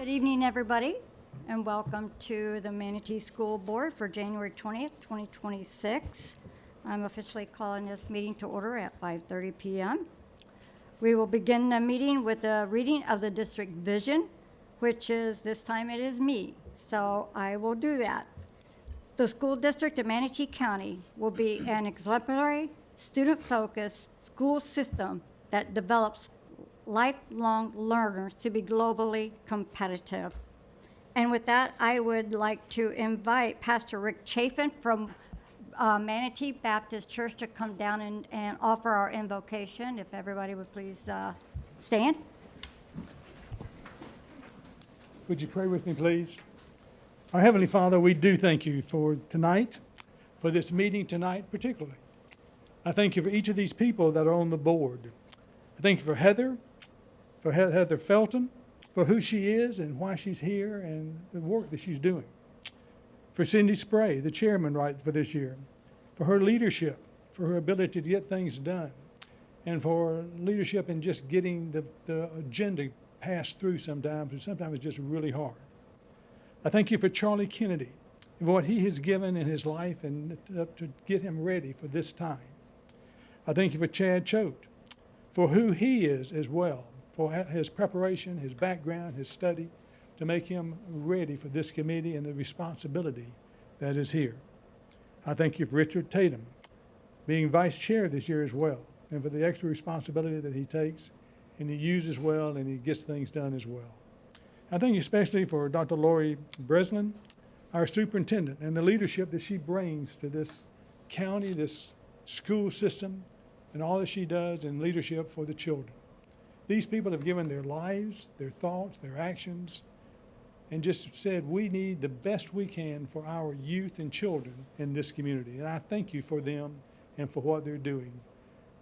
Good evening, everybody, and welcome to the Manatee School Board for January 20th, 2026. I'm officially calling this meeting to order at 5:30 p.m. We will begin the meeting with a reading of the district vision, which is, this time it is me, so I will do that. The school district of Manatee County will be an exemplary, student-focused school system that develops lifelong learners to be globally competitive. And with that, I would like to invite Pastor Rick Chafin from Manatee Baptist Church to come down and offer our invocation. If everybody would please stand. Would you pray with me, please? Our Heavenly Father, we do thank you for tonight, for this meeting tonight particularly. I thank you for each of these people that are on the board. I thank you for Heather Felton, for who she is and why she's here and the work that she's doing. For Cindy Spray, the chairman for this year, for her leadership, for her ability to get things done, and for leadership in just getting the agenda passed through sometimes, and sometimes it's just really hard. I thank you for Charlie Kennedy and what he has given in his life and to get him ready for this time. I thank you for Chad Choate, for who he is as well, for his preparation, his background, his study, to make him ready for this committee and the responsibility that is here. I thank you for Richard Tatum, being vice chair this year as well, and for the extra responsibility that he takes and he uses well and he gets things done as well. I thank you especially for Dr. Lori Breslin, our superintendent, and the leadership that she brings to this county, this school system, and all that she does in leadership for the children. These people have given their lives, their thoughts, their actions, and just said we need the best we can for our youth and children in this community. And I thank you for them and for what they're doing.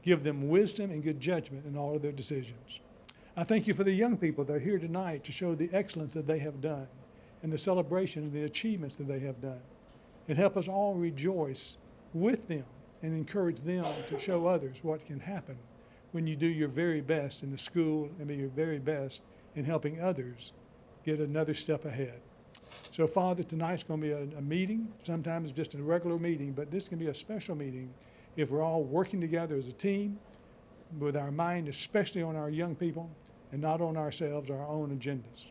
Give them wisdom and good judgment in all of their decisions. I thank you for the young people that are here tonight to show the excellence that they have done and the celebration of the achievements that they have done. And help us all rejoice with them and encourage them to show others what can happen when you do your very best in the school and be your very best in helping others get another step ahead. So, Father, tonight's going to be a meeting. Sometimes it's just a regular meeting, but this can be a special meeting if we're all working together as a team with our mind especially on our young people and not on ourselves, our own agendas.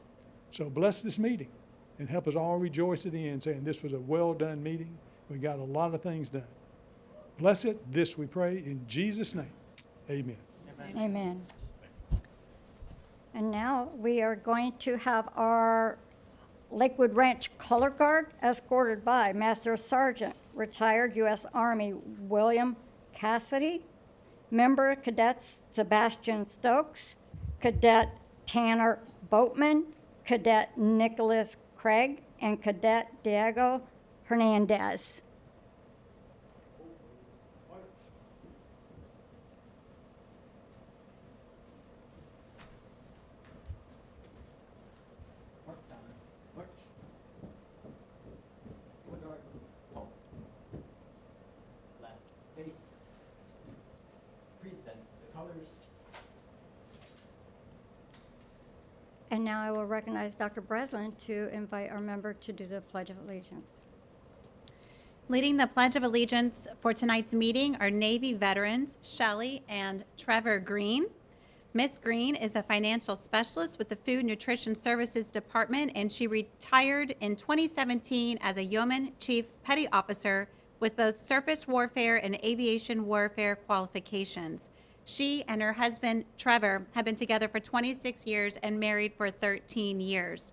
So bless this meeting and help us all rejoice at the end, saying this was a well-done meeting. We got a lot of things done. Bless it. This we pray in Jesus' name. Amen. Amen. And now we are going to have our Lakewood Ranch Color Guard escorted by Master Sergeant, retired U.S. Army William Cassidy, Member Cadets Sebastian Stokes, Cadet Tanner Boatman, Cadet Nicholas Craig, and Cadet Diego Hernandez. And now I will recognize Dr. Breslin to invite our member to do the Pledge of Allegiance. Leading the Pledge of Allegiance for tonight's meeting are Navy veterans Shelley and Trevor Green. Miss Green is a financial specialist with the Food Nutrition Services Department, and she retired in 2017 as a Yeoman Chief Petty Officer with both surface warfare and aviation warfare qualifications. She and her husband, Trevor, have been together for 26 years and married for 13 years.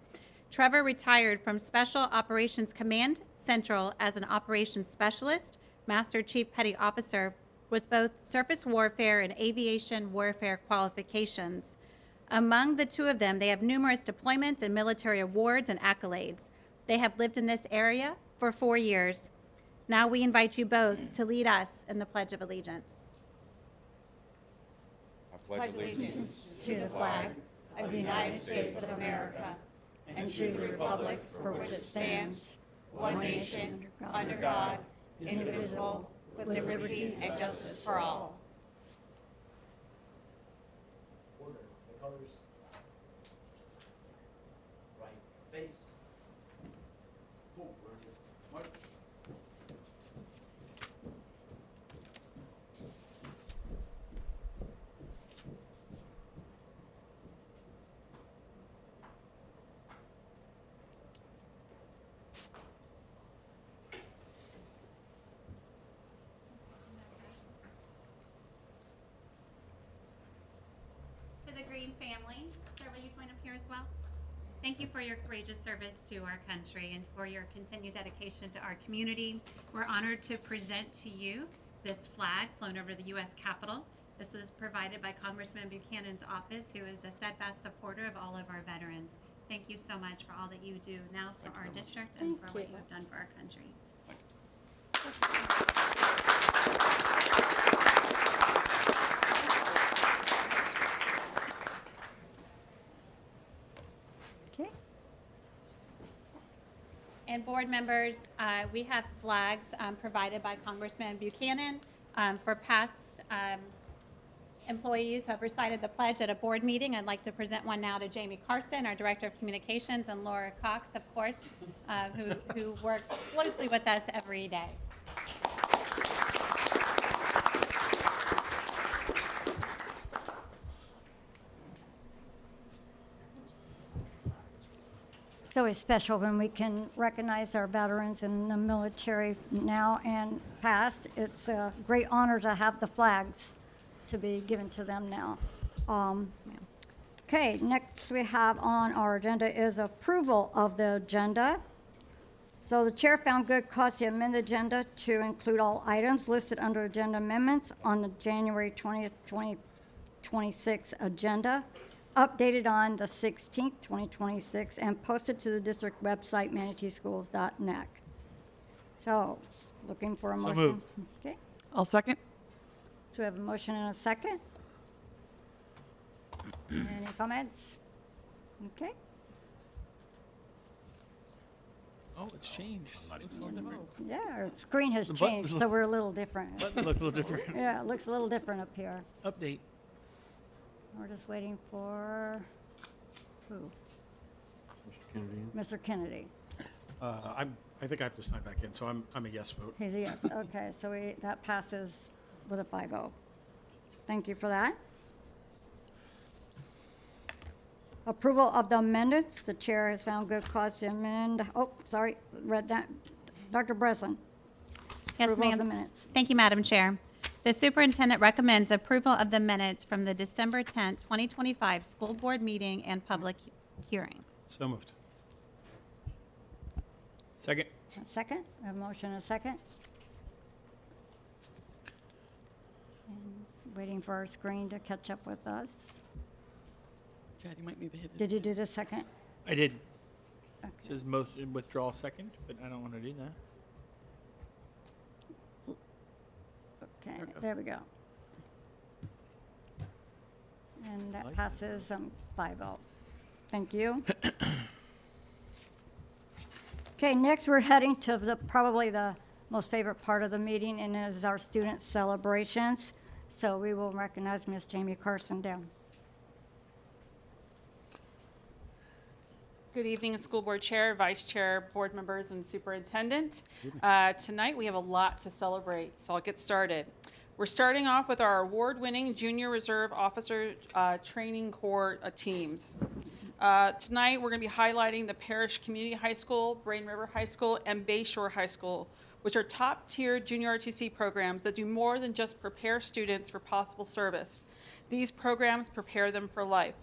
Trevor retired from Special Operations Command Central as an operations specialist, Master Chief Petty Officer, with both surface warfare and aviation warfare qualifications. Among the two of them, they have numerous deployments and military awards and accolades. They have lived in this area for 4 years. Now we invite you both to lead us in the Pledge of Allegiance. Pledge allegiance to the flag of the United States of America and to the republic for which it stands, one nation, under God, indivisible, with liberty and justice for all. Order. The colors. Right. Green family. Sir, will you join up here as well? Thank you for your courageous service to our country and for your continued dedication to our community. We're honored to present to you this flag flown over the U.S. Capitol. This was provided by Congressman Buchanan's office, who is a steadfast supporter of all of our veterans. Thank you so much for all that you do now for our district and for what you have done for our country. Okay. And board members, we have flags provided by Congressman Buchanan for past employees who have recited the pledge at a board meeting. I'd like to present one now to Jamie Carson, our Director of Communications, and Laura Cox, of course, who works closely with us every day. It's always special when we can recognize our veterans in the military now and past. It's a great honor to have the flags to be given to them now. Okay, next we have on our agenda is approval of the agenda. So the chair found good cause to amend the agenda to include all items listed under agenda amendments on the January 20th, 2026 agenda, updated on the 16th, 2026, and posted to the district website, manateeschools.net. So, looking for a motion. moved. Okay, I'll second. so we have a motion and a second. Any comments? Okay, Oh, it's changed. Looks a little different. yeah, our screen has The button's changed, look- so we're a little different. Button looks a little different. Yeah, it looks a little different up here. Update. We're just waiting for, who? Mr. Kennedy. I think I have to sign back in, so I'm a yes vote. He's a yes. Okay, so that passes with a 5-0. Thank you for that. Approval of the amendments. The chair has found good cause to amend. Oh, sorry, read that. Dr. Breslin. Yes, Approval of the ma'am. minutes. Thank you, Madam Chair. The superintendent recommends approval of the minutes from the December 10th, 2025 school board meeting and public hearing. So moved. Second. A second. We have a motion and a second. And waiting for our screen to catch up with us. Chad, you might need to hit it. Did you do the second? I did. Okay. It says motion withdraw second, but I don't want to do that. Okay, Okay. there we go. And that Like passes 5-0. Thank you. Okay, next we're heading to probably the most favorite part of the meeting, and it is our student celebrations. So we will recognize Miss Jamie Carson down. Good evening, School Board Chair, Vice Chair, Board members, and Superintendent. Tonight, we have a lot to celebrate, so I'll get started. We're starting off with our award-winning Junior Reserve Officer Training Corps teams. Tonight, we're going to be highlighting the Parish Community High School, Brain River High School, and Bayshore High School, which are top-tier junior RTC programs that do more than just prepare students for possible service. These programs prepare them for life.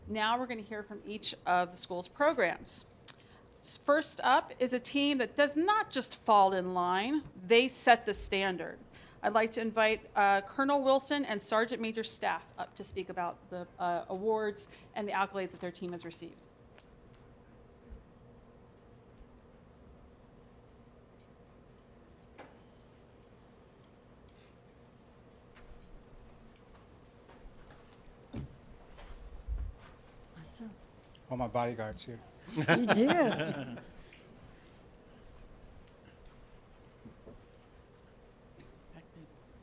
Now we're going to hear from each of the school's programs. First up is a team that does not just fall in line, they set the standard. I'd like to invite Colonel Wilson and Sergeant Major staff up to speak about the awards and the accolades that their team has received. Awesome. All my bodyguards here. You do.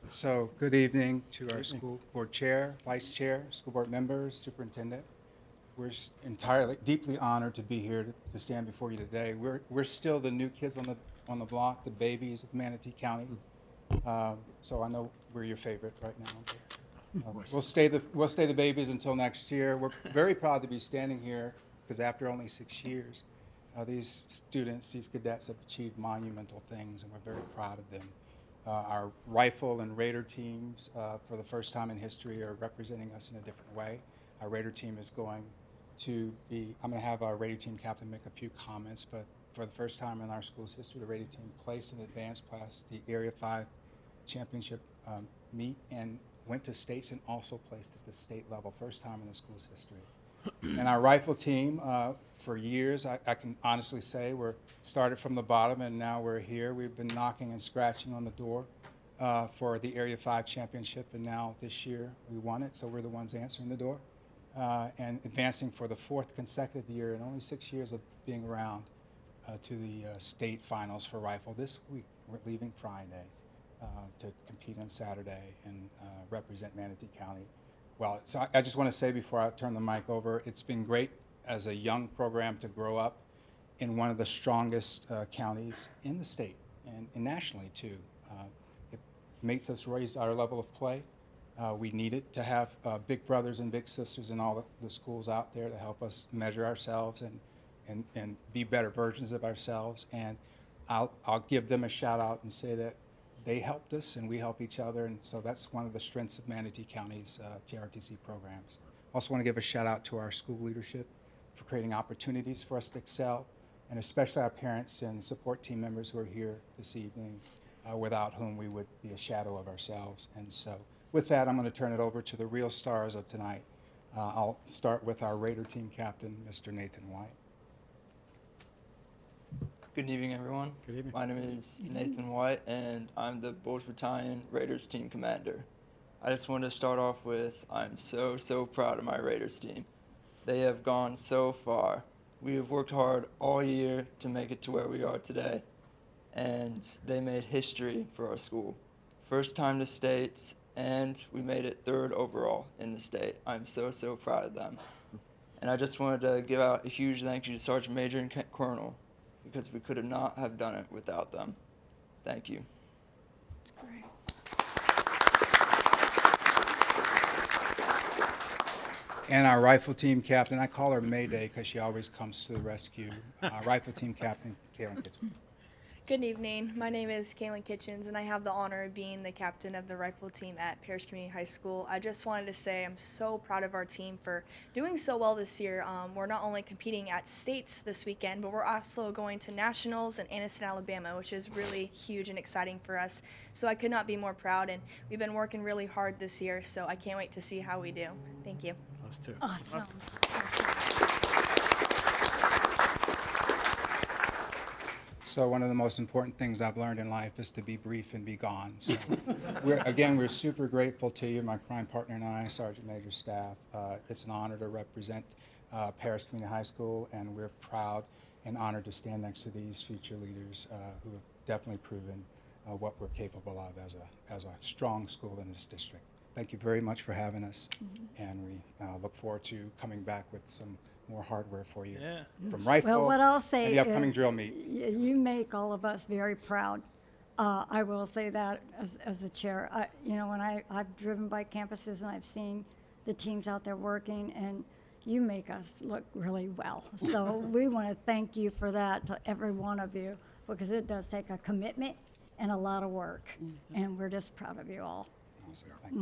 So, good evening to our school board chair, vice chair, school board members, superintendent. We're deeply honored to be here to stand before you today. We're still the new kids on the block, the babies of Manatee County. So I know we're your favorite right now. We'll stay the babies until next year. We're very proud to be standing here because after only 6 years, these students, these cadets have achieved monumental things, and we're very proud of them. Our rifle and raider teams, for the first time in history, are representing us in a different way. our Raider team is going to be, I'm going to have our Raider team captain make a few comments, but for the first time in our school's history, the Raider team placed in the advanced class the Area 5 championship meet and went to states and also placed at the state level, first time in the school's history. And our rifle team, for years, I can honestly say, we're started from the bottom and now we're here. We've been knocking and scratching on the door for the Area 5 championship, and now this year we won it, so we're the ones answering the door and advancing for the 4th consecutive year in only 6 years of being around to the state finals for rifle. This week, we're leaving Friday to compete on Saturday and represent Manatee County. Well, so I just want to say before I turn the mic over, it's been great as a young program to grow up in one of the strongest counties in the state and nationally too. It makes us raise our level of play. We need it to have big brothers and big sisters in all the schools out there to help us measure ourselves and be better versions of ourselves. And I'll give them a shout out and say that they helped us and we help each other, and so that's one of the strengths of Manatee County's JRTC programs. Also want to give a shout out to our school leadership for creating opportunities for us to excel, and especially our parents and support team members who are here this evening, without whom we would be a shadow of ourselves. And so with that, I'm going to turn it over to the real stars of tonight. I'll start with our Raider team captain, Mr. Nathan White. Good evening, everyone. Good evening. My name is Nathan White, and I'm the Bulls Battalion Raiders team commander. I just wanted to start off with, I'm so proud of my Raiders team. They have gone so far. We have worked hard all year to make it to where we are today, and they made history for our school. First time to states, and we made it 3rd overall in the state. I'm so proud of them. And I just wanted to give out a huge thank you to Sergeant Major and Colonel, because we could not have done it without them. Thank you. And our rifle team captain, I call her Mayday because she always comes to the rescue. Rifle team captain, Kaylin Kitchen. Good evening. My name is Kaylin Kitchens, and I have the honor of being the captain of the rifle team at Parrish Community High School. I just wanted to say I'm so proud of our team for doing so well this year. We're not only competing at states this weekend, but we're also going to nationals in Anniston, Alabama, which is really huge and exciting for us. So I could not be more proud, and we've been working really hard this year, so I can't wait to see how we do. Thank you. Us too. Awesome. So one of the most important things I've learned in life is to be brief and be gone. So we're super grateful to you, my crime partner and I, Sergeant Major staff. It's an honor to represent Parrish Community High School, and we're proud and honored to stand next to these future leaders who have definitely proven what we're capable of as a strong school in this district. Thank you very much for having us, and we look forward to coming back with some more hardware for you. Yeah. From rifle Well, what I'll say and the upcoming is drill meet. you make all of us very proud. I will say that as a chair. When I've driven by campuses and I've seen the teams out there working, and you make us look really well. So we want to thank you for that, to every one of you, because it does take a commitment and a lot of work, and we're just proud of you all. Awesome. Thank you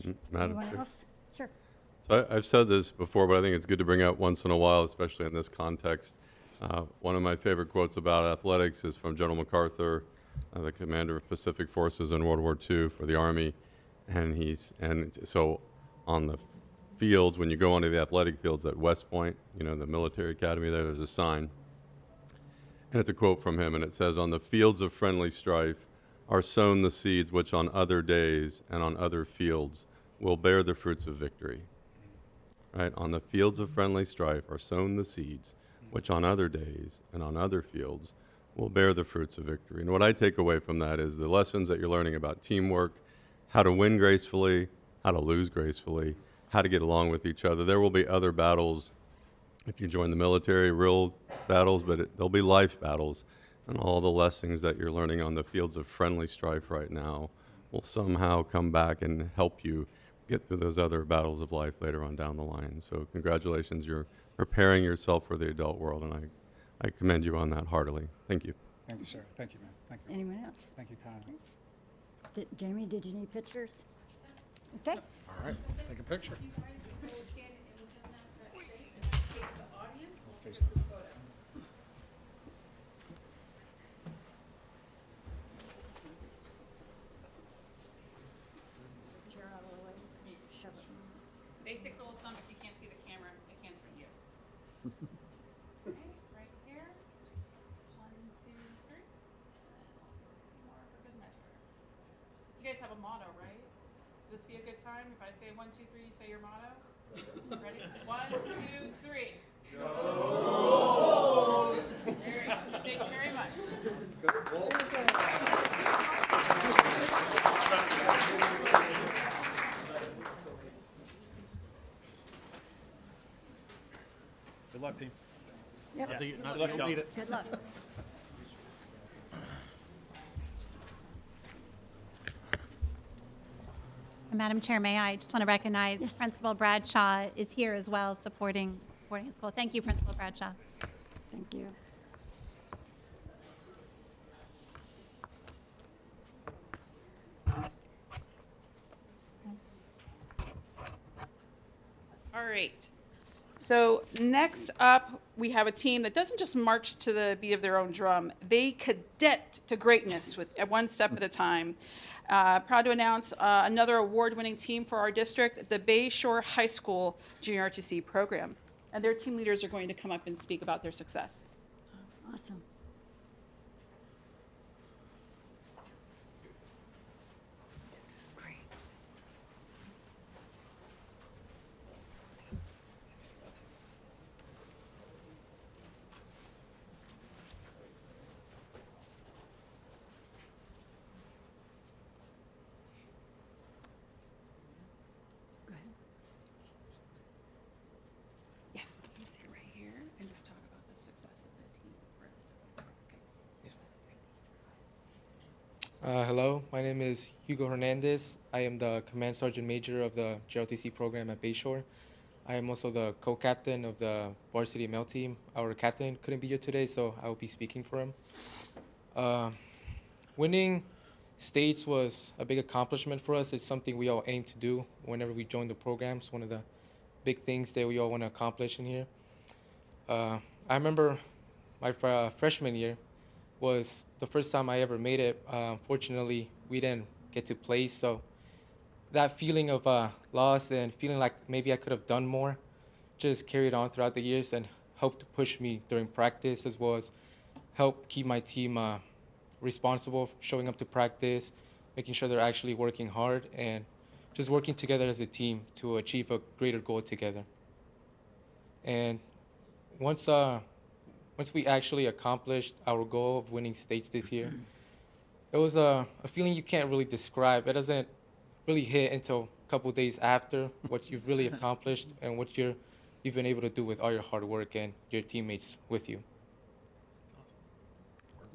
very much. Madam Anyone Chair. else? Sure. So I've said this before, but I think it's good to bring up once in a while, especially in this context. One of my favorite quotes about athletics is from General MacArthur, the commander of Pacific Forces in World War II for the Army. And so on the fields, when you go onto the athletic fields at West Point, the military academy there's a sign. And it's a quote from him, and it says, "On the fields of friendly strife are sown the seeds which on other days and on other fields will bear the fruits of victory." Right? On the fields of friendly strife are sown the seeds which on other days and on other fields will bear the fruits of victory. And what I take away from that is the lessons that you're learning about teamwork, how to win gracefully, how to lose gracefully, how to get along with each other. There will be other battles if you join the military, real battles, but there'll be life battles. And all the lessons that you're learning on the fields of friendly strife right now will somehow come back and help you get through those other battles of life later on down the line. So congratulations, you're preparing yourself for the adult world, and I commend you on that heartily. Thank you. Thank you, sir. Thank you, man. Thank you. Anyone else? Thank you kindly. Jamie, did you need pictures? Okay. All right, let's take a picture. Basic rule of thumb, if you can't see the camera, I can't see you. Okay, right here. 1, 2, 3. And I'll take a few more for good measure. You guys have a motto, right? Will this be a good time? If I say 1, 2, 3, you say your motto? Ready? 1, 2, 3. Go! There you go. Thank you very much. Good luck, team. Yep. Not that you'll need it. Good luck. And Madam Chair, may I just want to recognize Yes. Principal Bradshaw is here as well, supporting the school. Thank you, Principal Bradshaw. Thank you. All right. So next up, we have a team that doesn't just march to the beat of their own drum. They cadet to greatness with one step at a time. Proud to announce another award-winning team for our district, the Bay Shore High School Junior RTC program. And their team leaders are going to come up and speak about their success. Awesome. This is great. Go ahead. Yes, you see it right here, and just talk about the success of the team for okay. Hello, my name is Hugo Hernandez. I am the Command Sergeant Major of the JRTC program at Bayshore. I am also the co-captain of the varsity male team. Our captain couldn't be here today, so I will be speaking for him. Winning states was a big accomplishment for us. It's something we all aim to do whenever we join the program. It's one of the big things that we all want to accomplish in here. I remember my freshman year was the first time I ever made it. Fortunately, we didn't get to play, so that feeling of loss and feeling like maybe I could have done more just carried on throughout the years and helped to push me during practice, as well as help keep my team responsible, showing up to practice, making sure they're actually working hard, and just working together as a team to achieve a greater goal together. And once we actually accomplished our goal of winning states this year, it was a feeling you can't really describe. It doesn't really hit until a couple days after what you've really accomplished and what you've been able to do with all your hard work and your teammates with you.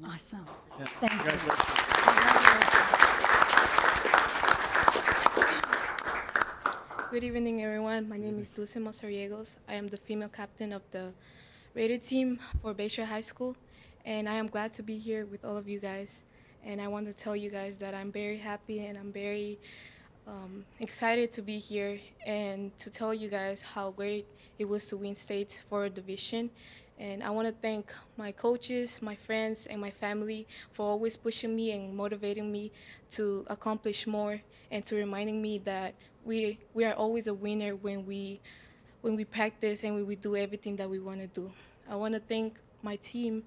Awesome. Yeah. Thank you. Good evening, everyone. My name is Dulce Mosariegos. I am the female captain of the Raider team for Bayshore High School, and I am glad to be here with all of you guys. And I want to tell you guys that I'm very happy and I'm very excited to be here and to tell you guys how great it was to win states for a division. And I want to thank my coaches, my friends, and my family for always pushing me and motivating me to accomplish more and to reminding me that we are always a winner when we practice and when we do everything that we want to do. I want to thank my team,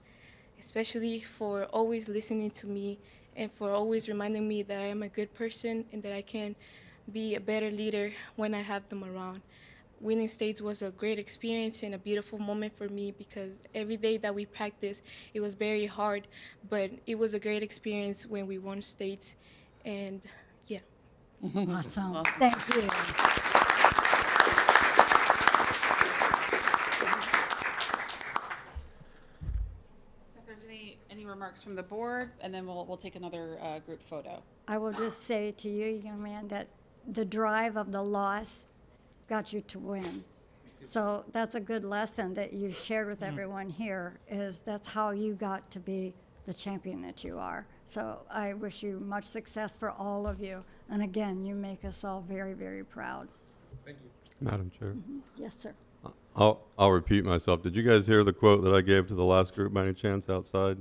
especially for always listening to me and for always reminding me that I am a good person and that I can be a better leader when I have them around. Winning states was a great experience and a beautiful moment for me because every day that we practiced, it was very hard, but it was a great experience when we won states, and yeah. Awesome. Thank you. So if there's any remarks from the board, and then we'll take another group photo. I will just say to you, young man, that the drive of the loss got you to win. So that's a good lesson that you shared with everyone here, is that's how you got to be the champion that you are. So I wish you much success for all of you. And again, you make us all very, very proud. Thank you. Madam Chair. Yes, sir. I'll repeat myself. Did you guys hear the quote that I gave to the last group by any chance outside?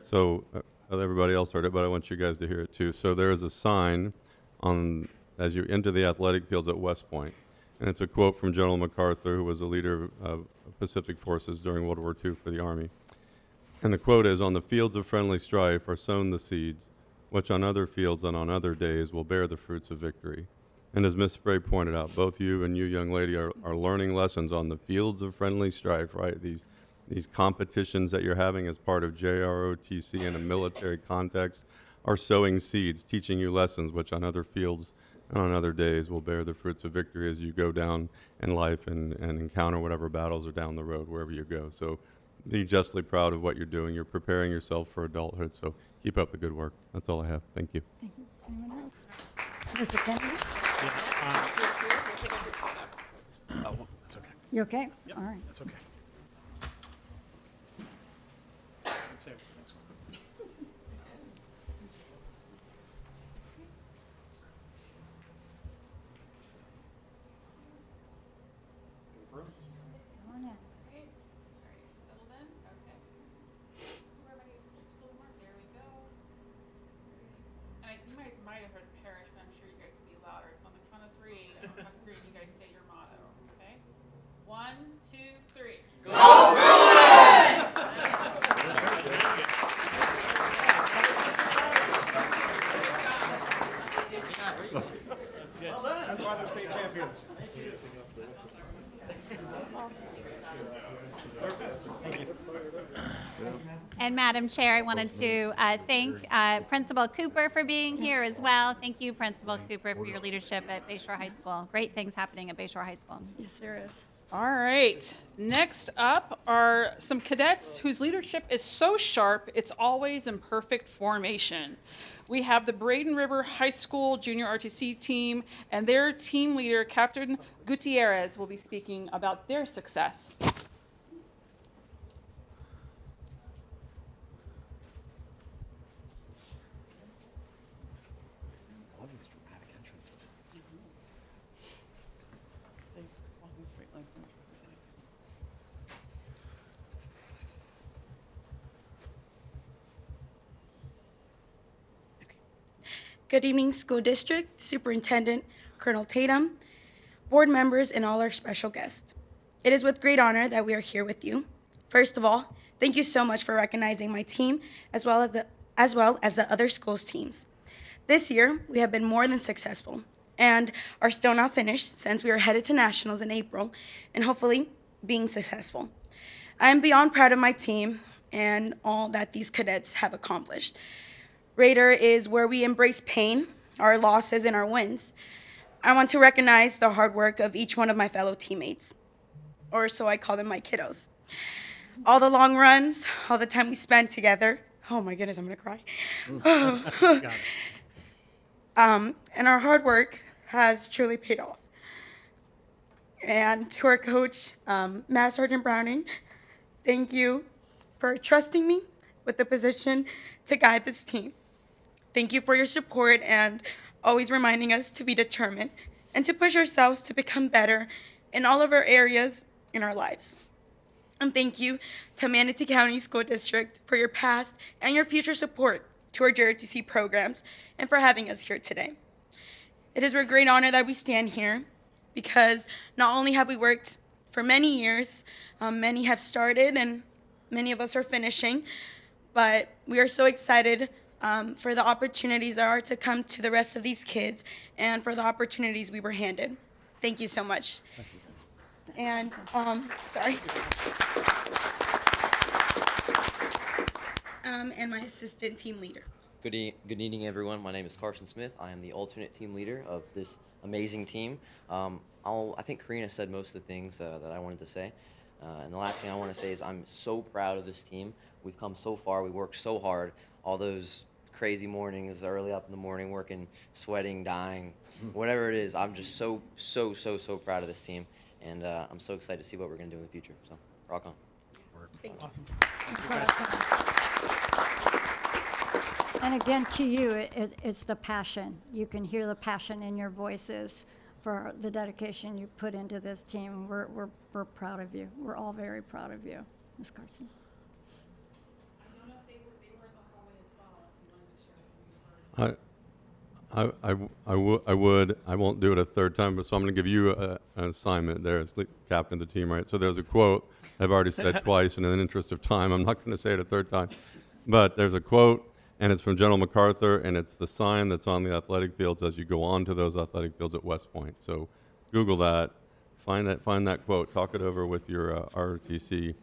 So everybody else heard it, but I want you guys to hear it too. So there is a sign on as you enter the athletic fields at West Point, and it's a quote from General MacArthur, who was a leader of Pacific forces during World War II for the Army. And the quote is, "On the fields of friendly strife are sown the seeds, which on other fields and on other days will bear the fruits of victory." And as Ms. Spray pointed out, both you and you, young lady, are learning lessons on the fields of friendly strife, right? These competitions that you're having as part of JROTC in a military context are sowing seeds, teaching you lessons which on other fields and on other days will bear the fruits of victory as you go down in life and encounter whatever battles are down the road, wherever you go. So be justly proud of what you're doing. You're preparing yourself for adulthood, so keep up the good work. That's all I have. Thank you. Thank you. Anyone else? Mr. Kennedy? Oh, that's okay. You okay? Yep, All right. that's okay. That's it. That's fine. Come on in. You guys might have heard Parish, but I'm sure you guys can be louder. So on the count of three, and on the count of three, you guys say your motto, okay? 1, 2, 3. Go That's why they're state champions. And Madam Chair, I wanted to thank Principal Cooper for being here as well. Thank you, Principal Cooper, for your leadership at Bayshore High School. Great things happening at Bayshore High School. Yes, there is. All right. Next up are some cadets whose leadership is so sharp, it's always in perfect formation. We have the Braden River High School Junior RTC team, and their team leader, Captain Gutierrez, will be speaking about their success. All these dramatic entrances. They walk in straight lines, in a straight line. Good evening, School District, Superintendent, Colonel Tatum, board members, and all our special guests. It is with great honor that we are here with you. First of all, thank you so much for recognizing my team as well as the other schools' teams. This year, we have been more than successful and are still not finished since we are headed to nationals in April and hopefully being successful. I am beyond proud of my team and all that these cadets have accomplished. Raider is where we embrace pain, our losses, and our wins. I want to recognize the hard work of each one of my fellow teammates, or so I call them, my kiddos. All the long runs, all the time we spent together. Oh my goodness, I'm gonna cry. And our hard work has truly paid off. And to our coach, Master Sergeant Browning, thank you for trusting me with the position to guide this team. Thank you for your support and always reminding us to be determined and to push ourselves to become better in all of our areas in our lives. And thank you to Manatee County School District for your past and your future support to our JRTC programs and for having us here today. It is with great honor that we stand here because not only have we worked for many years, many have started and many of us are finishing, but we are so excited for the opportunities that are to come to the rest of these kids and for the opportunities we were handed. Thank you so much. And, sorry. And my assistant team leader. Good evening, everyone. My name is Carson Smith. I am the alternate team leader of this amazing team. I think Karina said most of the things that I wanted to say. And the last thing I want to say is I'm so proud of this team. We've come so far. We worked so hard. All those crazy mornings, early up in the morning, working, sweating, dying, whatever it is. I'm just so proud of this team. And I'm so excited to see what we're going to do in the future. So, rock on. Thank you. Awesome. And again, to you, it's the passion. You can hear the passion in your voices for the dedication you put into this team. We're proud of you. We're all very proud of you, Ms. Carson. I don't know if they were in the hallway as well, if you wanted to share what you heard. I would. I won't do it a third time, but so I'm going to give you an assignment there as the captain of the team, right? So there's a quote I've already said twice, and in the interest of time, I'm not going to say it a third time. But there's a quote, and it's from General MacArthur, and it's the sign that's on the athletic fields as you go on to those athletic fields at West Point. So Google that, find that quote, talk it over with your ROTC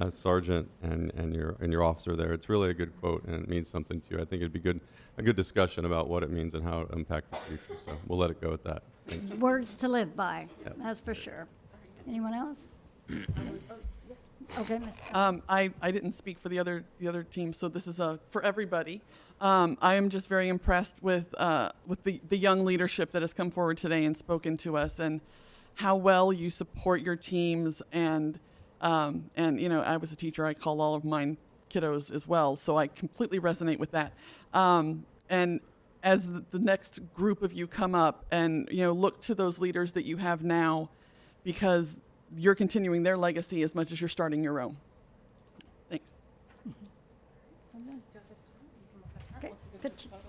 sergeant and your officer there. It's really a good quote, and it means something to you. I think it'd be a good discussion about what it means and how it impacts the future. So we'll let it go at that. Thanks. Words to live by, Yep. that's for sure. Anyone else? Okay, Ms. I didn't speak for the other team, so this is for everybody. I am just very impressed with the young leadership that has come forward today and spoken to us, and how well you support your teams. And you know, I was a teacher. I call all of mine kiddos as well, so I completely resonate with that. And as the next group of you come up, and you know, look to those leaders that you have now, because you're continuing their legacy as much as you're starting your own. Thanks. So at this time, you can look at her. Okay, We'll take a good. group photo.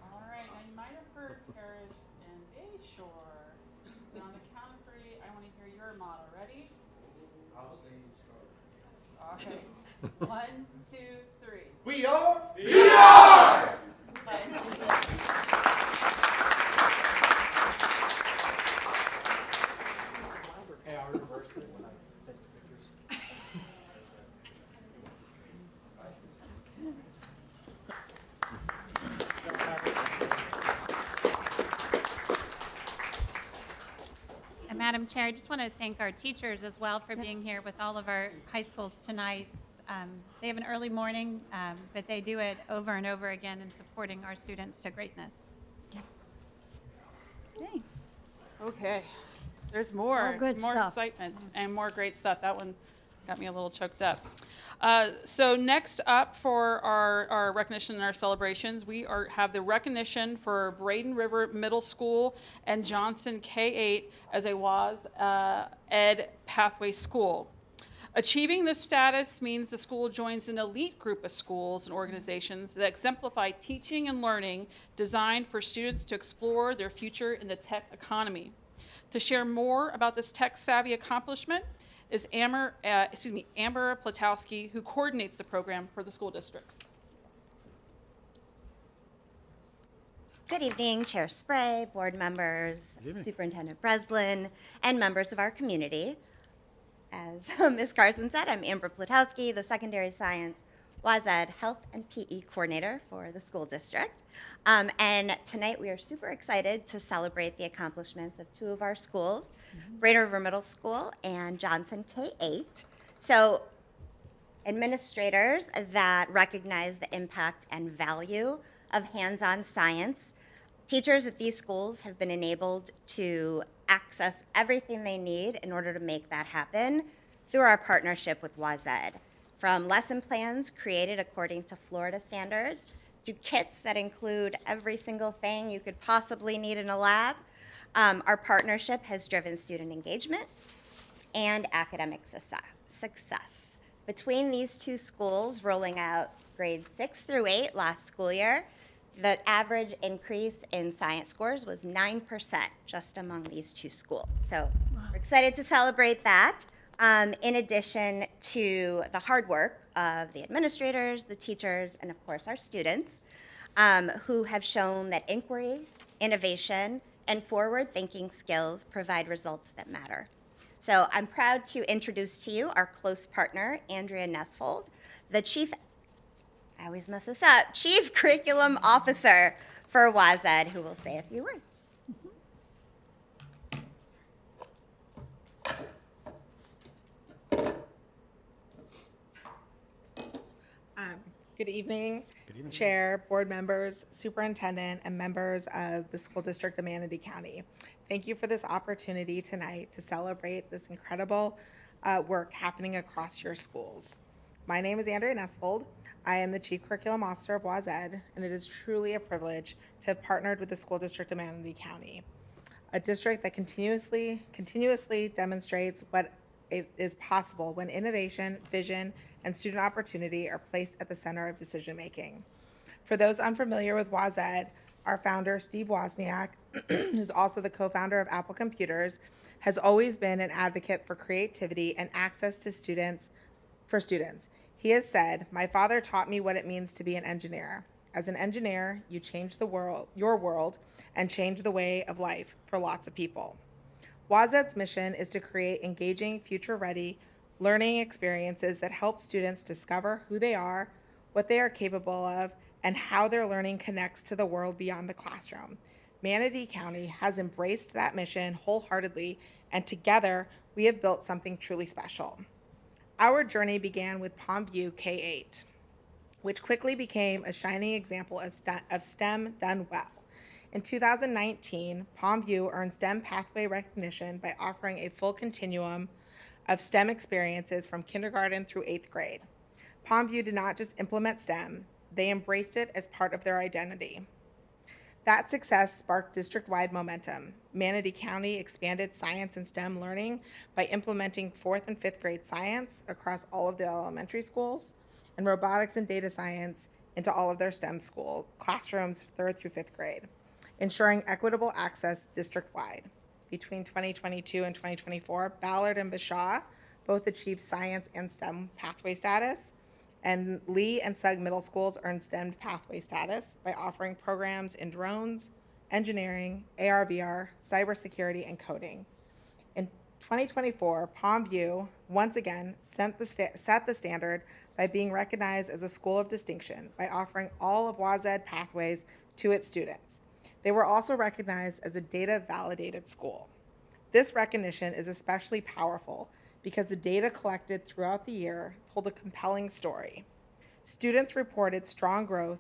All right, now you might have heard Parrish and Bayshore. And on the count of three, I want to hear your motto. Ready? I'll say start. Okay. 1, 2, 3. We are. Hey, I'll reverse it when I take the pictures. And Madam Chair, I just want to thank our teachers as well for being here with all of our high schools tonight. They have an early morning, but they do it over and over again in supporting our students to greatness. Okay. Okay. There's more. More good stuff. Excitement and more great stuff. That one got me a little choked up. So next up for our recognition and our celebrations, we have the recognition for Braden River Middle School and Johnston K-8 as a WAS Ed Pathway School. Achieving this status means the school joins an elite group of schools and organizations that exemplify teaching and learning designed for students to explore their future in the tech economy. To share more about this tech-savvy accomplishment is Amber Platowski, who coordinates the program for the school district. Good evening, Chair Spray, board members, Superintendent Breslin, and members of our community. As Ms. Carson said, I'm Amber Platowski, the Secondary Science WAS Ed Health and PE Coordinator for the school district. And tonight we are super excited to celebrate the accomplishments of two of our schools, Braden River Middle School and Johnson K-8. So administrators that recognize the impact and value of hands-on science, teachers at these schools have been enabled to access everything they need in order to make that happen through our partnership with WAS Ed. From lesson plans created according to Florida standards to kits that include every single thing you could possibly need in a lab, our partnership has driven student engagement and academic success. Between these two schools rolling out grades 6 through 8 last school year, the average increase in science scores was 9% just among these two schools. So we're excited to celebrate that. In addition to the hard work of the administrators, the teachers, and of course our students, who have shown that inquiry, innovation, and forward-thinking skills provide results that matter. So I'm proud to introduce to you our close partner, Andrea Nesfold, the Chief Curriculum Officer for WAS Ed, who will say a few words. Good evening. Chair, board members, superintendent, and members of the School District of Manatee County. Thank you for this opportunity tonight to celebrate this incredible work happening across your schools. My name is Andrea Nesfold. I am the Chief Curriculum Officer of WASED, and it is truly a privilege to have partnered with the School District of Manatee County, a district that continuously demonstrates what is possible when innovation, vision, and student opportunity are placed at the center of decision making. For those unfamiliar with WASED, our founder, Steve Wozniak, who's also the co-founder of Apple Computers, has always been an advocate for creativity and access to students. He has said, "My father taught me what it means to be an engineer. As an engineer, you change the world, your world, and change the way of life for lots of people." WASED's mission is to create engaging, future-ready learning experiences that help students discover who they are, what they are capable of, and how their learning connects to the world beyond the classroom. Manatee County has embraced that mission wholeheartedly, and together we have built something truly special. Our journey began with Palmview K-8, which quickly became a shining example of STEM done well. In 2019, Palmview earned STEM pathway recognition by offering a full continuum of STEM experiences from kindergarten through 8th grade. Palmview did not just implement STEM, they embraced it as part of their identity. That success sparked district-wide momentum. Manatee County expanded science and STEM learning by implementing 4th and 5th grade science across all of the elementary schools, and robotics and data science into all of their STEM school classrooms 3rd through 5th grade, ensuring equitable access district-wide. Between 2022 and 2024, Ballard and Bashaw both achieved science and STEM pathway status, and Lee and Sugg middle schools earned STEM pathway status by offering programs in drones, engineering, AR/VR, cybersecurity, and coding. In 2024, Palmview once again set the standard by being recognized as a school of distinction by offering all of WASED pathways to its students. They were also recognized as a data-validated school. This recognition is especially powerful because the data collected throughout the year told a compelling story. Students reported strong growth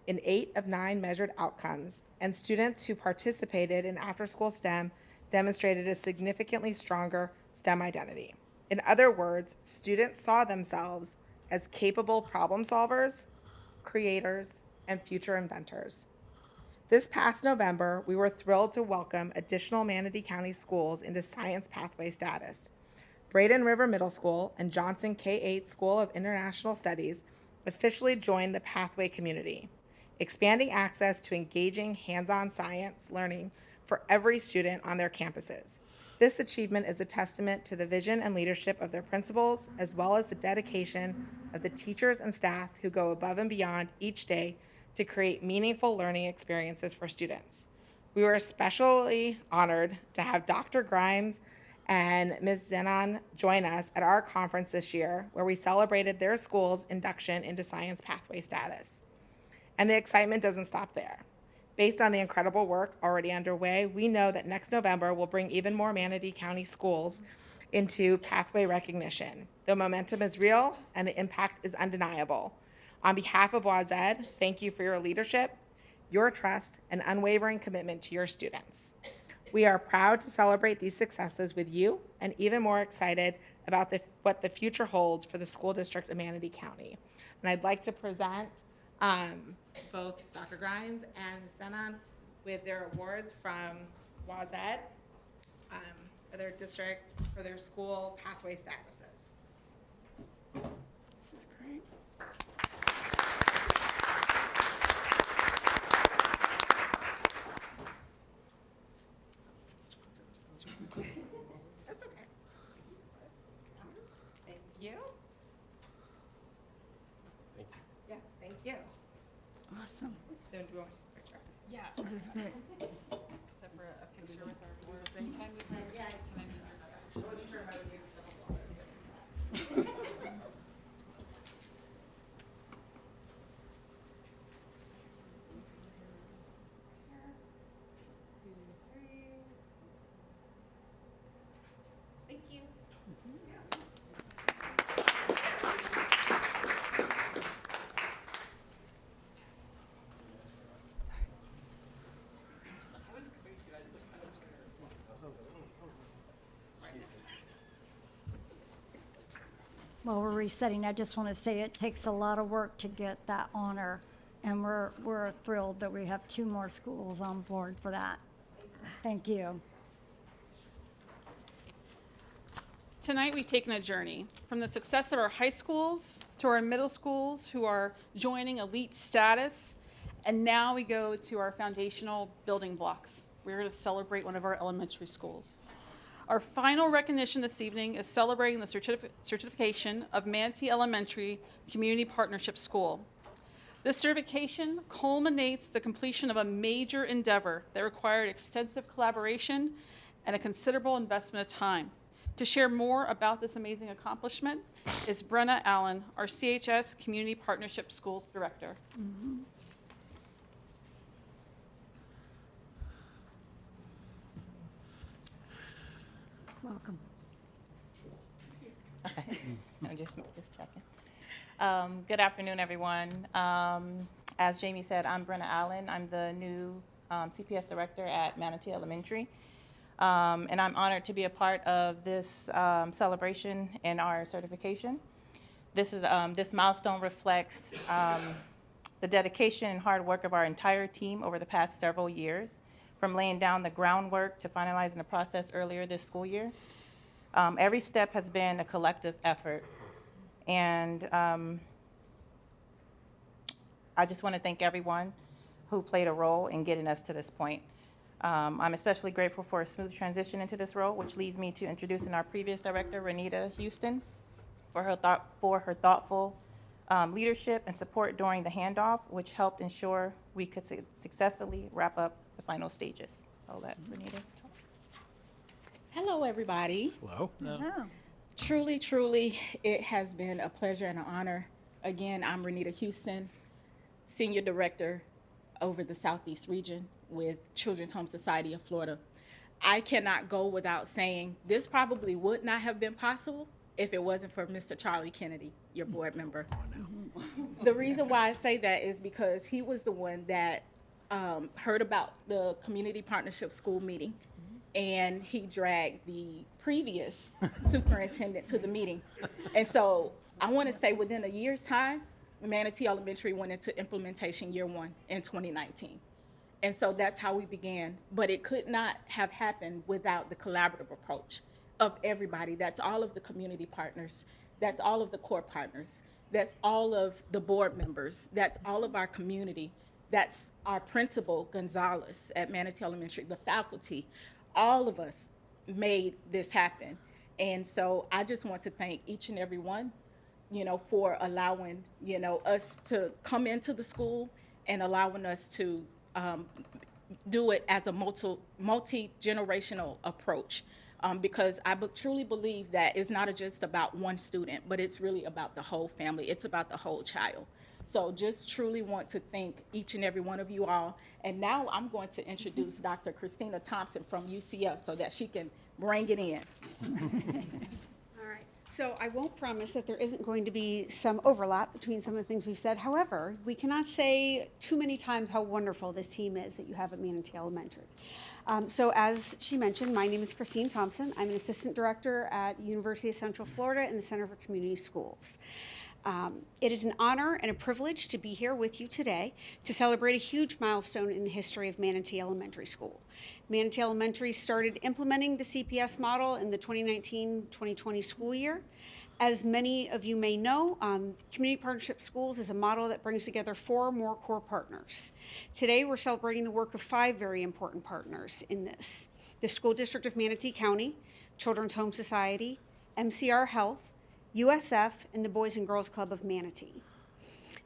in 8 of 9 measured outcomes, and students who participated in after-school STEM demonstrated a significantly stronger STEM identity. In other words, students saw themselves as capable problem solvers, creators, and future inventors. This past November, we were thrilled to welcome additional Manatee County schools into science pathway status. Braden River Middle School and Johnson K-8 School of International Studies officially joined the pathway community, expanding access to engaging hands-on science learning for every student on their campuses. This achievement is a testament to the vision and leadership of their principals, as well as the dedication of the teachers and staff who go above and beyond each day to create meaningful learning experiences for students. We were especially honored to have Dr. Grimes and Ms. Zenon join us at our conference this year, where we celebrated their school's induction into science pathway status. And the excitement doesn't stop there. Based on the incredible work already underway, we know that next November will bring even more Manatee County schools into pathway recognition. The momentum is real and the impact is undeniable. On behalf of WASED, thank you for your leadership, your trust, and unwavering commitment to your students. We are proud to celebrate these successes with you, and even more excited about what the future holds for the School District of Manatee County. And I'd like to present both Dr. Grimes and Ms. Zenon with their awards from WASED for their district, for their school pathway statuses. This is great. That's okay. Thank you. Thank you. Yes, thank you. Awesome. Then do you want to take a picture? Yeah. This is great. Except for a picture with our board. Can I move my- Yeah. Can I move your- I wasn't sure if I would need Thank you. while we're resetting, I just want to say it takes a lot of work to get that honor, and we're thrilled that we have 2 more schools on board for that. Thank you. Tonight, we've taken a journey from the success of our high schools to our middle schools who are joining elite status, and now we go to our foundational building blocks. We're going to celebrate one of our elementary schools. Our final recognition this evening is celebrating the certification of Manatee Elementary Community Partnership School. This certification culminates the completion of a major endeavor that required extensive collaboration and a considerable investment of time. To share more about this amazing accomplishment is Brenna Allen, our CHS Community Partnership Schools Director. Mm-hmm. Welcome. Okay, I'm just checking. Good afternoon, everyone. As Jamie said, I'm Brenna Allen. I'm the new CPS director at Manatee Elementary. And I'm honored to be a part of this celebration and our certification. This milestone reflects the dedication and hard work of our entire team over the past several years, from laying down the groundwork to finalizing the process earlier this school year. Every step has been a collective effort, and I just want to thank everyone who played a role in getting us to this point. I'm especially grateful for a smooth transition into this role, which leads me to introducing our previous director, Renita Houston, for her thoughtful leadership and support during the handoff, which helped ensure we could successfully wrap up the final stages. So I'll let Renita talk. Hello, everybody. Hello. Oh. Truly, it has been a pleasure and an honor. Again, I'm Renita Houston, Senior Director over the Southeast region with Children's Home Society of Florida. I cannot go without saying this probably would not have been possible if it wasn't for Mr. Charlie Kennedy, your board member. The reason why I say that is because he was the one that heard about the community partnership school meeting, and he dragged the previous superintendent to the meeting. And so I want to say within a year's time, Manatee Elementary went into implementation year 1 in 2019. And so that's how we began. But it could not have happened without the collaborative approach of everybody. That's all of the community partners. That's all of the core partners. That's all of the board members. That's all of our community. That's our principal, Gonzalez, at Manatee Elementary, the faculty. All of us made this happen. And so I just want to thank each and every one, for allowing, us to come into the school and allowing us to do it as a multi-generational approach, because I truly believe that it's not just about one student, but it's really about the whole family. It's about the whole child. So just truly want to thank each and every one of you all. And now I'm going to introduce Dr. Christina Thompson from UCF so that she can bring it in. All right. So I won't promise that there isn't going to be some overlap between some of the things we've said. However, we cannot say too many times how wonderful this team is that you have at Manatee Elementary. So as she mentioned, my name is Christine Thompson. I'm an assistant director at University of Central Florida in the Center for Community Schools. It is an honor and a privilege to be here with you today to celebrate a huge milestone in the history of Manatee Elementary School. Manatee Elementary started implementing the CPS model in the 2019-2020 school year. As many of you may know, Community Partnership Schools is a model that brings together 4 more core partners. Today, we're celebrating the work of 5 very important partners in this: the School District of Manatee County, Children's Home Society, MCR Health, USF, and the Boys and Girls Club of Manatee.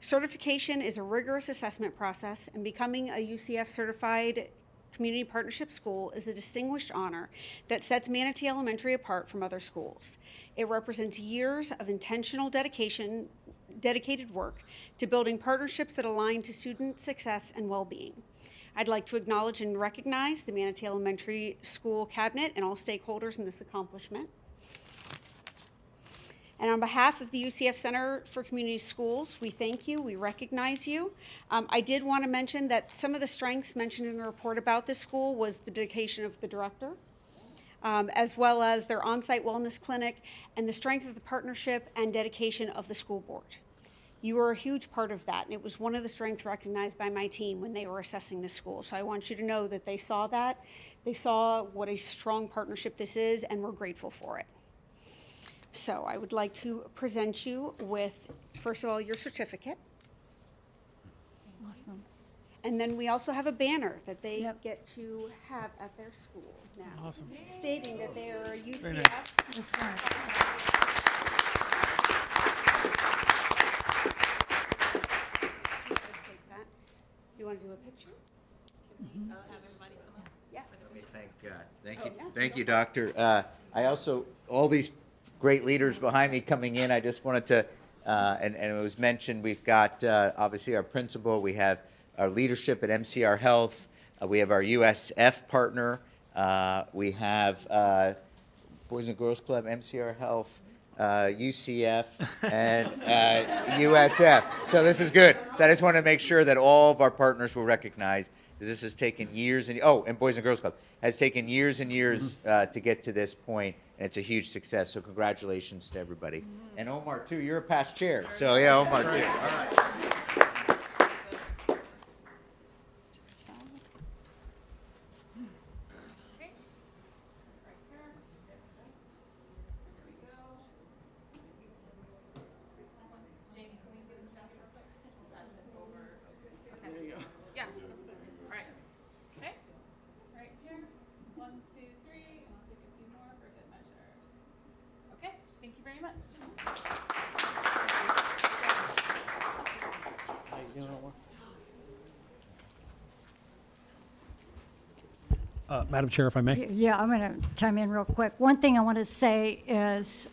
Certification is a rigorous assessment process, and becoming a UCF certified community partnership school is a distinguished honor that sets Manatee Elementary apart from other schools. It represents years of intentional dedicated work to building partnerships that align to student success and well-being. I'd like to acknowledge and recognize the Manatee Elementary School Cabinet and all stakeholders in this accomplishment. And on behalf of the UCF Center for Community Schools, we thank you, we recognize you. I did want to mention that some of the strengths mentioned in the report about this school was the dedication of the director, as well as their on-site wellness clinic, and the strength of the partnership and dedication of the school board. You were a huge part of that, and it was one of the strengths recognized by my team when they were assessing the school. So I want you to know that they saw that. They saw what a strong partnership this is, and we're grateful for it. So I would like to present you with, first of all, your certificate. Awesome. And then we also have a banner that they get to have at their school now. Awesome. Stating that they are a UCF. Very nice. That's nice. Let's take that. You want to do a picture? Have everybody come up? Yeah. Thank you, Doctor. I also, all these great leaders behind me coming in, I just wanted to, and it was mentioned, we've got obviously our principal, we have our leadership at MCR Health, we have our USF partner, we have Boys and Girls Club, MCR Health, UCF, and USF. So this is good. So I just want to make sure that all of our partners will recognize, because this has taken years and Boys and Girls Club has taken years and years to get to this point, and it's a huge success. So congratulations to everybody. And Omar too, you're a past chair. So yeah, Omar too. All right. Yeah. All right. Okay. Right here. 1, 2, 3. And I'll take a few more for good measure. Okay. Thank you very much. Madam Chair, if I may. Yeah, I'm going to chime in real quick. One thing I want to say is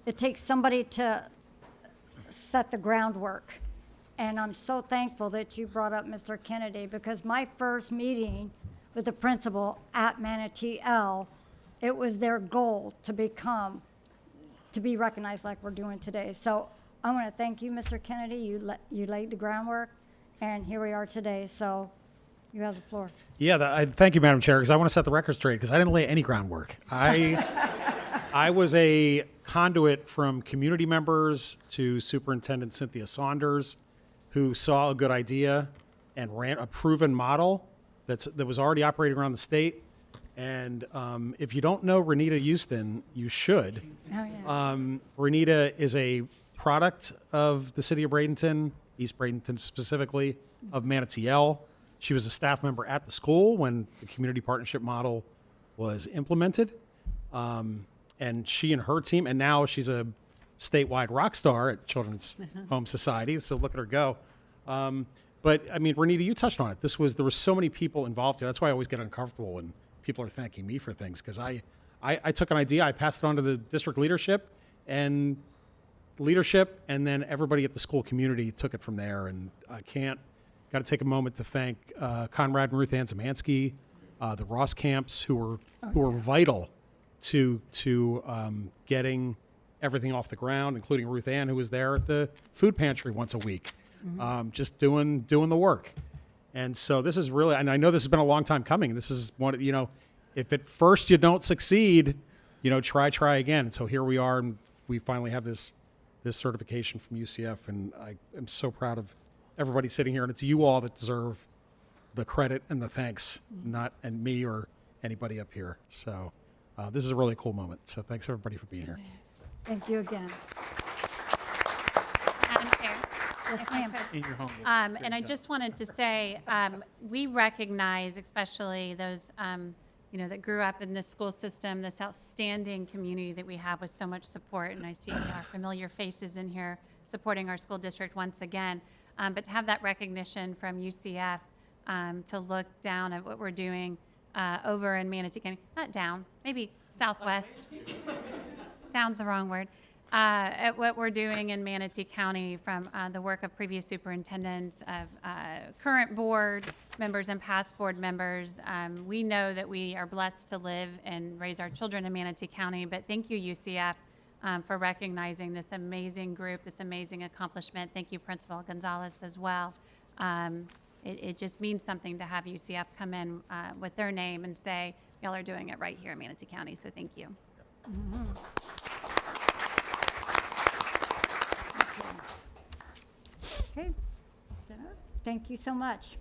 it takes somebody to set the groundwork. And I'm so thankful that you brought up Mr. Kennedy, because my first meeting with the principal at Manatee L, it was their goal to be recognized like we're doing today. So I want to thank you, Mr. Kennedy. You laid the groundwork, and here we are today. So you have the floor. Yeah, thank you, Madam Chair, because I want to set the record straight, because I didn't lay any groundwork. I was a conduit from community members to Superintendent Cynthia Saunders, who saw a good idea and ran a proven model that was already operating around the state. And if you don't know Renita Houston, you should. Oh, yeah. Renita is a product of the city of Bradenton, East Bradenton specifically, of Manatee L. She was a staff member at the school when the community partnership model was implemented. And she and her team, and now she's a statewide rock star at Children's Home Society, so look at her go. But I mean, Renita, you touched on it. There were so many people involved here. That's why I always get uncomfortable when people are thanking me for things, because I took an idea, I passed it on to the district leadership, and then everybody at the school community took it from there. And got to take a moment to thank Conrad and Ruth Ann Zamansky, the Ross camps, who were vital to getting everything off the ground, including Ruth Ann, who was there at the food pantry once a week, just doing the work. And so this is really, and I know this has been a long time coming. This is one, if at first you don't succeed, try again. And so here we are, and we finally have this certification from UCF, and I am so proud of everybody sitting here, and it's you all that deserve the credit and the thanks, not me or anybody up here. So this is a really cool moment. So thanks everybody for being here. Thank you again. Madam Chair. Yes, if I ma'am. could. In your home. And I just wanted to say, we recognize especially those, that grew up in this school system, this outstanding community that we have with so much support. And I see our familiar faces in here supporting our school district once again. But to have that recognition from UCF, to look down at what we're doing over in Manatee County, not down, maybe southwest. Down's the wrong word. At what we're doing in Manatee County from the work of previous superintendents, of current board members and past board members. We know that we are blessed to live and raise our children in Manatee County, but thank you, UCF, for recognizing this amazing group, this amazing accomplishment. Thank you, Principal Gonzalez, as well. it just means something to have UCF come in with their name and say, y'all are doing it right here in Manatee County, so thank you. Okay. Thank you so much.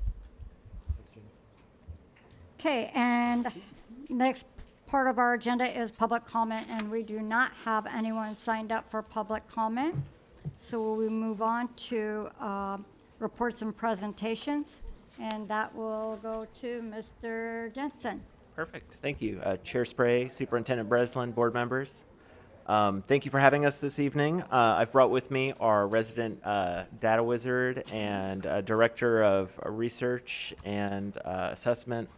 Okay, and next part of our agenda is public comment, and we do not have anyone signed up for public comment. So we move on to reports and presentations, and that will go to Mr. Jensen. Perfect. Thank you. Chair Spray, Superintendent Breslin, board members. Thank you for having us this evening. I've brought with me our resident data wizard and director of research and assessment,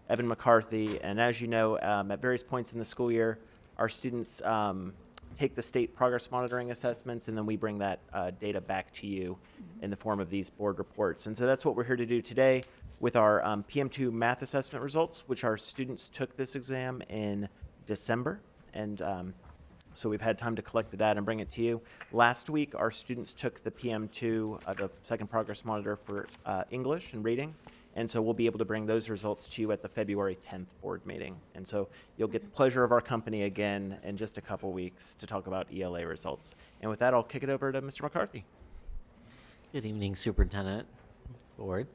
Evan McCarthy. And as you know, at various points in the school year, our students take the state progress monitoring assessments, and then we bring that data back to you in the form of these board reports. And so that's what we're here to do today with our PM2 math assessment results, which our students took this exam in December. And so we've had time to collect the data and bring it to you. Last week, our students took the PM2, the second progress monitor for English and reading. And so we'll be able to bring those results to you at the February 10th board meeting. And so you'll get the pleasure of our company again in just a couple weeks to talk about ELA results. And with that, I'll kick it over to Mr. McCarthy. Good evening, Superintendent, Board.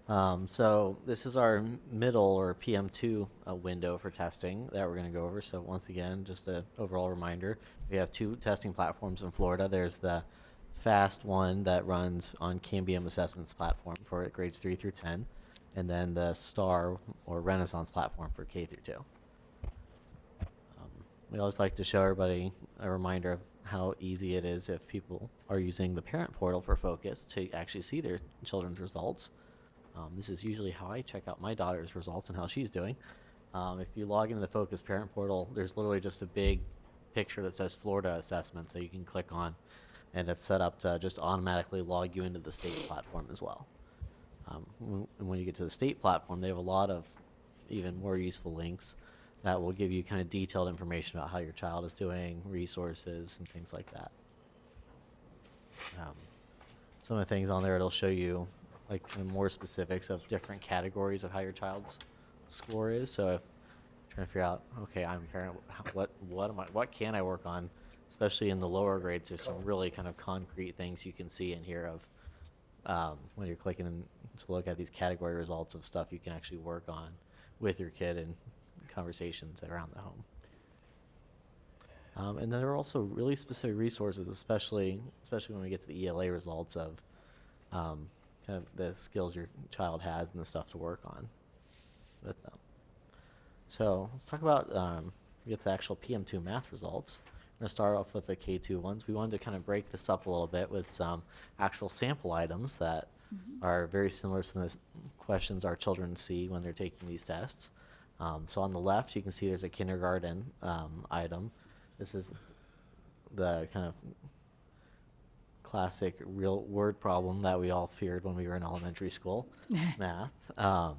So this is our middle or PM2 window for testing that we're going to go over. So once again, just an overall reminder, we have two testing platforms in Florida. There's the FAST one that runs on Cambium Assessments platform for grades 3 through 10, and then the STAR or Renaissance platform for K through 2. We always like to show everybody a reminder of how easy it is if people are using the parent portal for Focus to actually see their children's results. This is usually how I check out my daughter's results and how she's doing. If you log into the Focus parent portal, there's literally just a big picture that says Florida assessments that you can click on, and it's set up to just automatically log you into the state platform as well. When you get to the state platform, they have a lot of even more useful links that will give you kind of detailed information about how your child is doing, resources, and things like that. Some of the things on there, it'll show you like kind of more specifics of different categories of how your child's score is. So if you're trying to figure out, okay, I'm a parent, what can I work on? Especially in the lower grades, there's some really kind of concrete things you can see in here of when you're clicking in to look at these category results of stuff you can actually work on with your kid and conversations around the home. And then there are also really specific resources, especially when we get to the ELA results of kind of the skills your child has and the stuff to work on with them. So let's talk about get to actual PM2 math results. I'm going to start off with the K2 ones. We wanted to kind of break this up a little bit with some actual sample items that are very similar to some of the questions our children see when they're taking these tests. So on the left, you can see there's a kindergarten item. This is the kind of classic real word problem that we all feared when we were in elementary school, math. So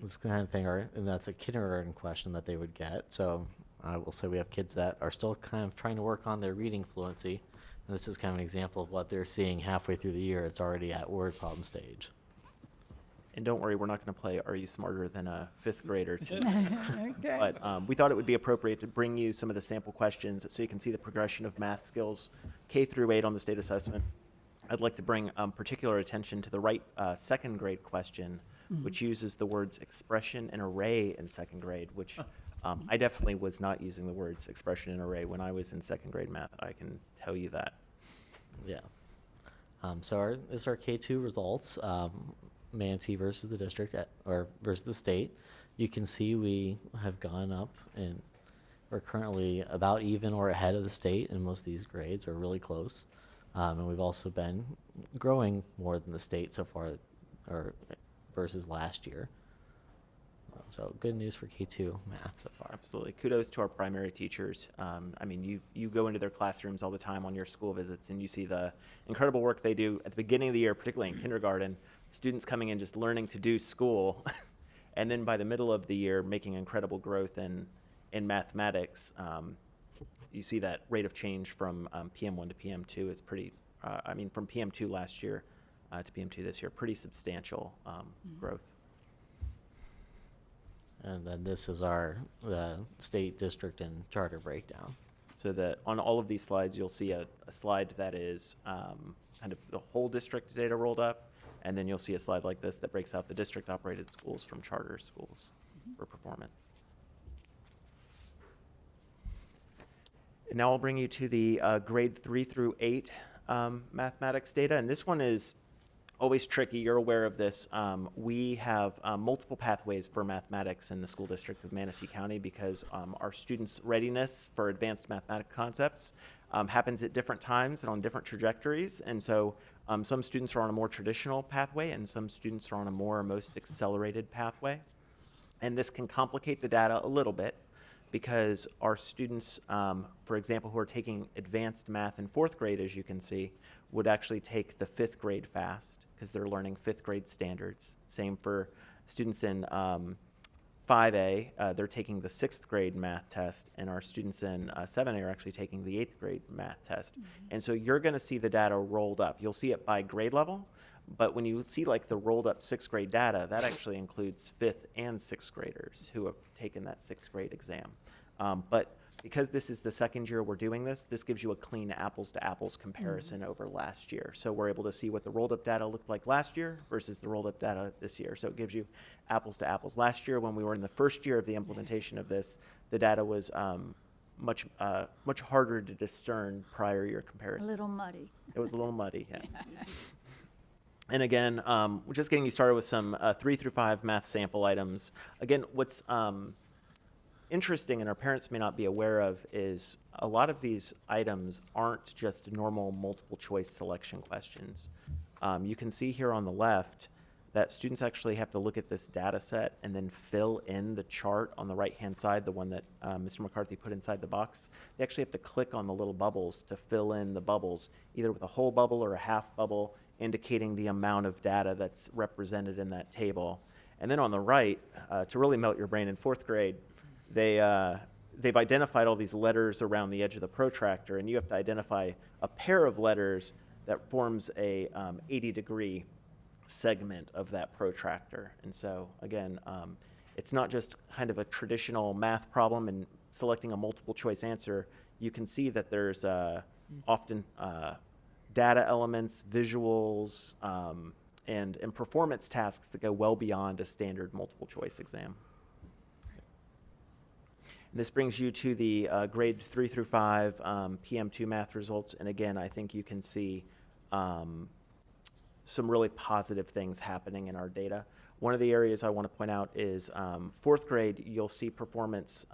this kind of thing, and that's a kindergarten question that they would get. So I will say we have kids that are still kind of trying to work on their reading fluency. And this is kind of an example of what they're seeing halfway through the year. It's already at word problem stage. And don't worry, we're not going to play Are You Smarter Than a Fifth Grader Okay. But we thought it would be appropriate to bring you some of the sample questions so you can see the progression of math skills K through 8 on the state assessment. I'd like to bring particular attention to the right second grade question, which uses the words expression and array in second grade, which I definitely was not using the words expression and array when I was in second grade math. I can tell you that. Yeah. So this is our K2 results. Manatee versus the district or versus the state. You can see we have gone up and we're currently about even or ahead of the state in most of these grades, or really close. And we've also been growing more than the state so far, or versus last year. So good news for K2 math so far. Absolutely. Kudos to our primary teachers. I mean, you go into their classrooms all the time on your school visits, and you see the incredible work they do at the beginning of the year, particularly in kindergarten, students coming in just learning to do school, and then by the middle of the year making incredible growth in mathematics. You see that rate of change from PM1 to PM2 is pretty, from PM2 last year, to PM2 this year. Pretty substantial growth. And then this is our state, district, and charter breakdown. So that on all of these slides, you'll see a slide that is kind of the whole district data rolled up, and then you'll see a slide like this that breaks out the district-operated schools from charter schools for performance. And now I'll bring you to the grade 3 through 8 mathematics data, and this one is always tricky. You're aware of this. We have multiple pathways for mathematics in the school district of Manatee County because our students' readiness for advanced mathematics concepts happens at different times and on different trajectories. And so some students are on a more traditional pathway and some students are on a more most accelerated pathway. And this can complicate the data a little bit because our students, for example, who are taking advanced math in 4th grade, as you can see, would actually take the 5th grade fast because they're learning 5th grade standards. Same for students in 5A, they're taking the 6th grade math test, and our students in 7A are actually taking the 8th grade math test. And so you're gonna see the data rolled up. You'll see it by grade level, but when you see like the rolled up 6th grade data, that actually includes 5th and 6th graders who have taken that 6th grade exam. But because this is the second year we're doing this, this gives you a clean apples to apples comparison over last year. So we're able to see what the rolled up data looked like last year versus the rolled up data this year. So it gives you apples to apples. Last year, when we were in the first year of the implementation of this, the data was much harder to discern prior year comparisons. A little muddy. It was a little muddy, yeah. And again, we're just getting you started with some 3 through 5 math sample items. Again, what's interesting and our parents may not be aware of is a lot of these items aren't just normal multiple choice selection questions. You can see here on the left that students actually have to look at this data set and then fill in the chart on the right hand side, the one that Mr. McCarthy put inside the box. They actually have to click on the little bubbles to fill in the bubbles, either with a whole bubble or a half bubble, indicating the amount of data that's represented in that table. And then on the right, to really melt your brain in 4th grade, they've identified all these letters around the edge of the protractor, and you have to identify a pair of letters that forms a 80-degree segment of that protractor. And so, again, it's not just kind of a traditional math problem and selecting a multiple choice answer. You can see that there's often data elements, visuals, and performance tasks that go well beyond a standard multiple choice exam. This brings you to the grade 3 through 5 PM2 math results. And again, I think you can see some really positive things happening in our data. One of the areas I want to point out is 4th grade, you'll see performance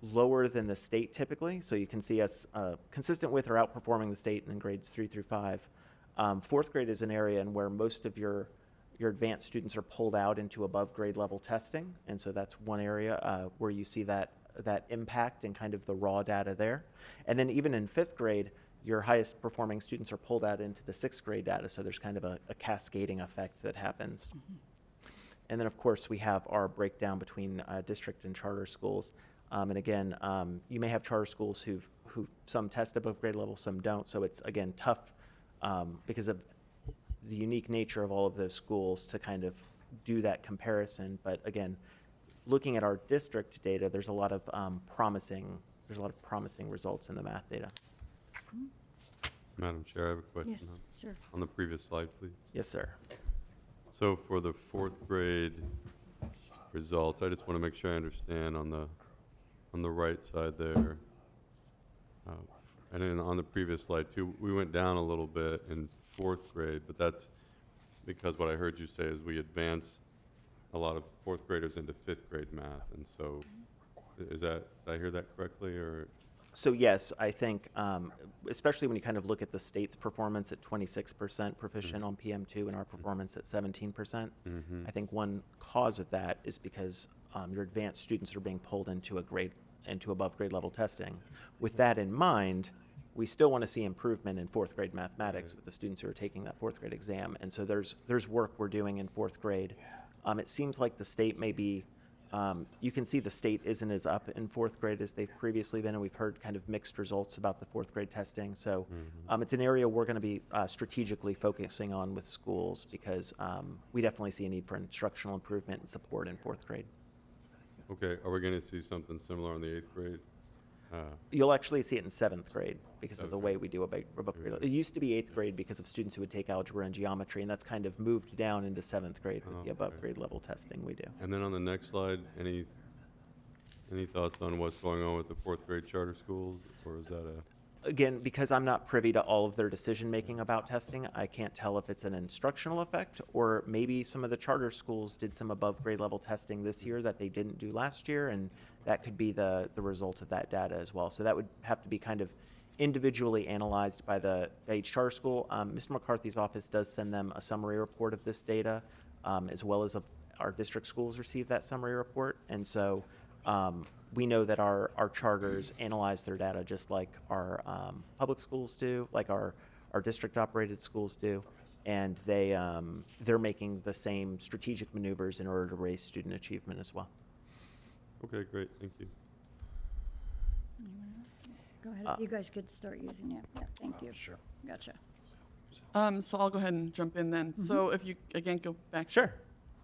lower than the state typically. So you can see us consistent with or outperforming the state in grades 3 through 5. 4th grade is an area in where most of your advanced students are pulled out into above grade level testing. And so that's one area where you see that impact and kind of the raw data there. And then even in 5th grade, your highest performing students are pulled out into the 6th grade data. So there's kind of a cascading effect that happens. And then of course we have our breakdown between district and charter schools. And again, you may have charter schools who some test above grade level, some don't. So it's again tough because of the unique nature of all of those schools to kind of do that comparison. But again, looking at our district data, there's a lot of promising results in the math data. Madam Chair, I have a question Yes, sure. on the previous slide, please. Yes, sir. So for the 4th grade results, I just want to make sure I understand on the right side there. And then on the previous slide too, we went down a little bit in 4th grade, but that's because what I heard you say is we advanced a lot of 4th graders into 5th grade math. And so did I hear that correctly, or? So yes, I think, especially when you kind of look at the state's performance at 26% proficient on PM2 and our performance at 17%, I think one cause of that is because your advanced students are being pulled into above grade level testing. With that in mind, we still want to see improvement in 4th grade mathematics with the students who are taking that 4th grade exam. And so there's work we're doing in 4th grade. It seems like the state may be You can see the state isn't as up in fourth grade as they've previously been, and we've heard kind of mixed results about the fourth grade testing. So it's an area we're going to be strategically focusing on with schools because we definitely see a need for instructional improvement and support in fourth grade. Okay, are we going to see something similar in the 8th grade? You'll actually see it in seventh grade because of the way we do above grade. It used to be eighth grade because of students who would take algebra and geometry, and that's kind of moved down into seventh grade with the above grade level testing we do. And then on the next slide, any thoughts on what's going on with the fourth grade charter schools, or is that a? Again, because I'm not privy to all of their decision making about testing, I can't tell if it's an instructional effect or maybe some of the charter schools did some above grade level testing this year that they didn't do last year, and that could be the result of that data as well. So that would have to be kind of individually analyzed by each charter school. Mr. McCarthy's office does send them a summary report of this data, as well as our district schools receive that summary report, and so. We know that our charters analyze their data just like our public schools do, like our district-operated schools do, and they're making the same strategic maneuvers in order to raise student achievement as well. Okay, great, thank you. Go ahead. You guys could start using it. Yeah, thank you. Sure. Gotcha. So I'll go ahead and jump in then. So if you, again, go back. Sure.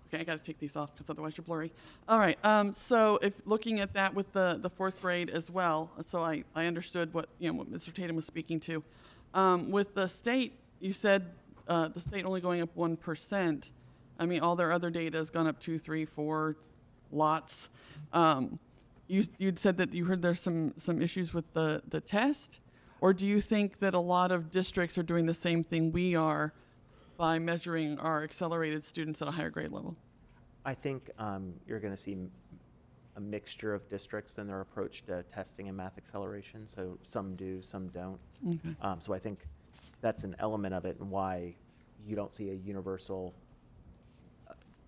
Okay, I got to take these off because otherwise you're blurry. All right, so if looking at that with the fourth grade as well, so I understood what Mr. Tatum was speaking to. With the state, you said the state only going up 1%. I mean, all their other data has gone up 2, 3, 4 lots. You'd said that you heard there's some issues with the test, or do you think that a lot of districts are doing the same thing we are by measuring our accelerated students at a higher grade level? I think you're going to see a mixture of districts in their approach to testing and math acceleration. So some do, some don't. Okay. So I think that's an element of it and why you don't see a universal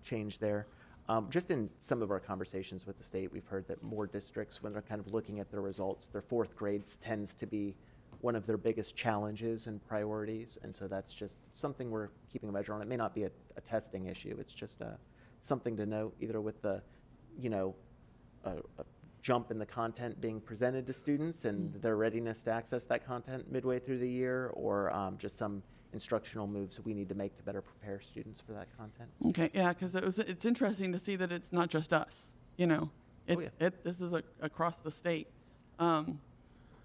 change there. Just in some of our conversations with the state, we've heard that more districts, when they're kind of looking at their results, their fourth grades tends to be one of their biggest challenges and priorities, and so that's just something we're keeping a measure on. It may not be a testing issue, it's just something to note, either with the, a jump in the content being presented to students and their readiness to access that content midway through the year, or just some instructional moves we need to make to better prepare students for that content. Okay, yeah, because it's interesting to see that it's not just us, this is across the state.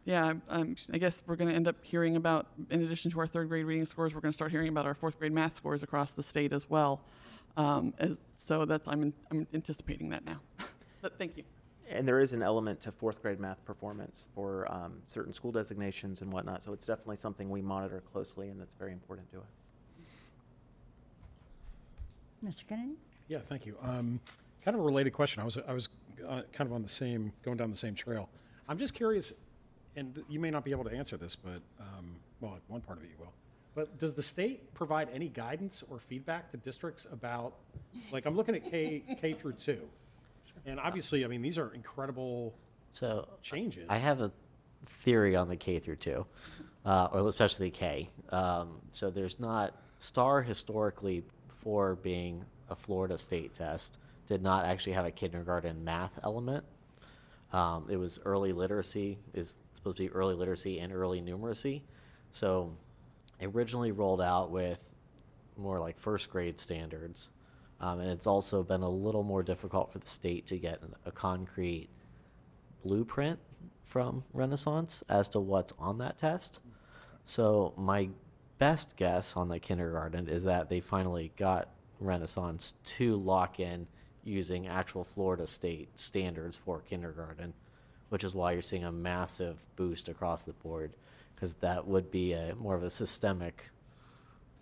Yeah, I guess we're going to end up hearing about, in addition to our third grade reading scores, we're going to start hearing about our fourth grade math scores across the state as well. So I'm anticipating that now. But thank you. And there is an element to fourth grade math performance for certain school designations and whatnot. So it's definitely something we monitor closely, and that's very important to us. Mr. Kennedy? Yeah, thank you. Kind of a related question. I was kind of on going down the same trail. I'm just curious, and you may not be able to answer this, but well, one part of it you will. But does the state provide any guidance or feedback to districts about, like, I'm looking at K through 2, and obviously, I mean, these are incredible changes. I have a theory on the K through 2, or especially K. So there's not, STAR historically, before being a Florida state test, did not actually have a kindergarten math element. It was early literacy, is supposed to be early literacy and early numeracy. So it originally rolled out with more like first grade standards. And it's also been a little more difficult for the state to get a concrete blueprint from Renaissance as to what's on that test. So my best guess on the kindergarten is that they finally got Renaissance to lock in using actual Florida state standards for kindergarten, which is why you're seeing a massive boost across the board, because that would be more of a systemic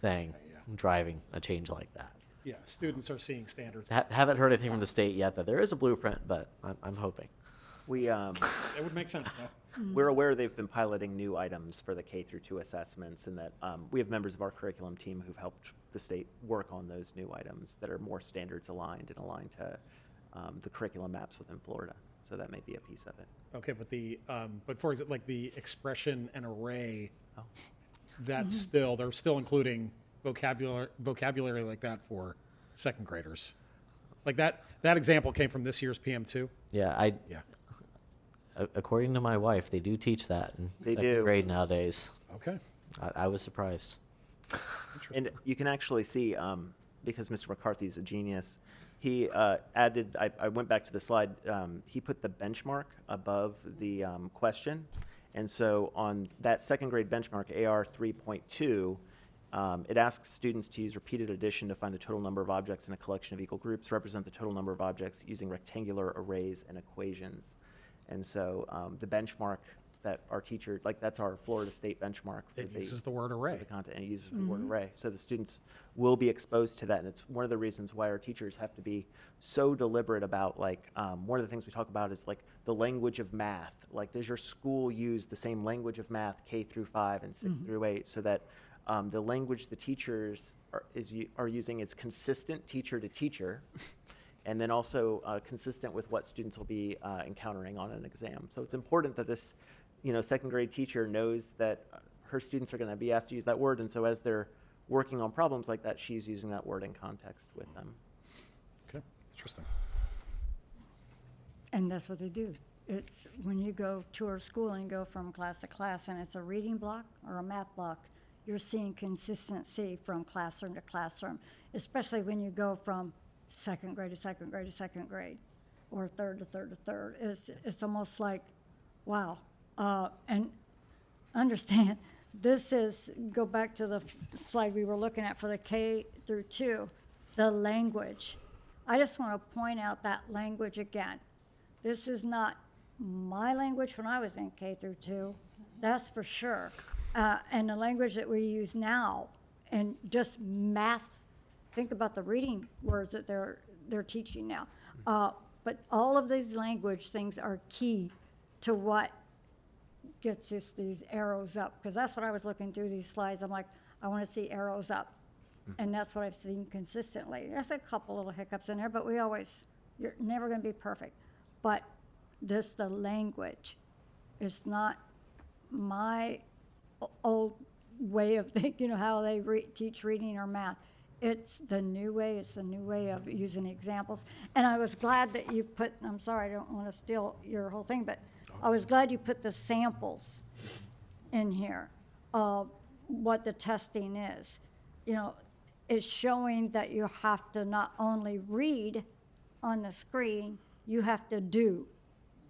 thing driving a change like that. Yeah, students are seeing standards. Haven't heard anything from the state yet that there is a blueprint, but I'm hoping. That would make sense, though. We're aware they've been piloting new items for the K through 2 assessments, and that we have members of our curriculum team who've helped the state work on those new items that are more standards aligned and aligned to the curriculum maps within Florida. So that may be a piece of it. Okay, but for example, like the expression and array, that's they're still including vocabulary like that for second graders. Like that example came from this year's PM2. Yeah, Yeah. According to my wife, they do teach that in They second do. grade nowadays. Okay. I was surprised. And you can actually see, because Mr. McCarthy is a genius, he added, I went back to the slide, he put the benchmark above the question. And so on that second grade benchmark, AR 3.2, it asks students to use repeated addition to find the total number of objects in a collection of equal groups, represent the total number of objects using rectangular arrays and equations. And so the benchmark that our teacher, like that's our Florida State benchmark. For It uses the word array. the content, and it uses the word array. So the students will be exposed to that, and it's one of the reasons why our teachers have to be so deliberate about, like, one of the things we talk about is, like, the language of math. Like, does your school use the same language of math K through 5 and 6 through 8, so that the language the teachers are using is consistent teacher to teacher, and then also consistent with what students will be encountering on an exam. So it's important that this, second grade teacher knows that her students are going to be asked to use that word, and so as they're working on problems like that, she's using that word in context with them. Okay, interesting. And that's what they do. It's when you go tour school and go from class to class, and it's a reading block or a math block, you're seeing consistency from classroom to classroom, especially when you go from second grade to second grade to second grade, or third to third to third. It's almost like, wow. And understand, go back to the slide we were looking at for the K through 2, the language. I just want to point out that language again. This is not my language when I was in K through 2, that's for sure. And the language that we use now, and just math, think about the reading words that they're teaching now. But all of these language things are key to what gets us these arrows up, because that's what I was looking through these slides. I'm like, I want to see arrows up, and that's what I've seen consistently. There's a couple little hiccups in there, but you're never going to be perfect. But the language is not my old way of thinking of how they teach reading or math. It's the new way. It's the new way of using examples. And I was glad that you put, I'm sorry, I don't want to steal your whole thing, but I was glad you put the samples in here of what the testing is. It's showing that you have to not only read on the screen, you have to do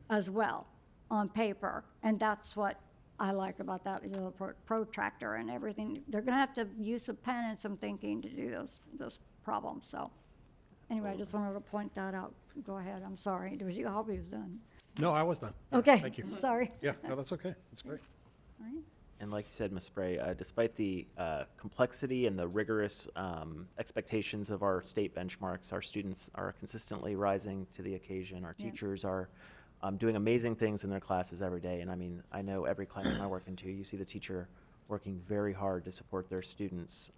as well on paper. And that's what I like about that, protractor and everything. They're going to have to use a pen and some thinking to do those problems. So anyway, I just wanted to point that out. Go ahead. I'm sorry. I hope he was done. No, I was done. Okay. Thank you. Sorry. Yeah, no, that's okay. That's great. All right. And like you said, Ms. Spray, despite the complexity and the rigorous expectations of our state benchmarks, our students are consistently rising to the occasion. Our teachers are doing amazing things in their classes every day. And I mean, I know every classroom I work into, you see the teacher working very hard to support their students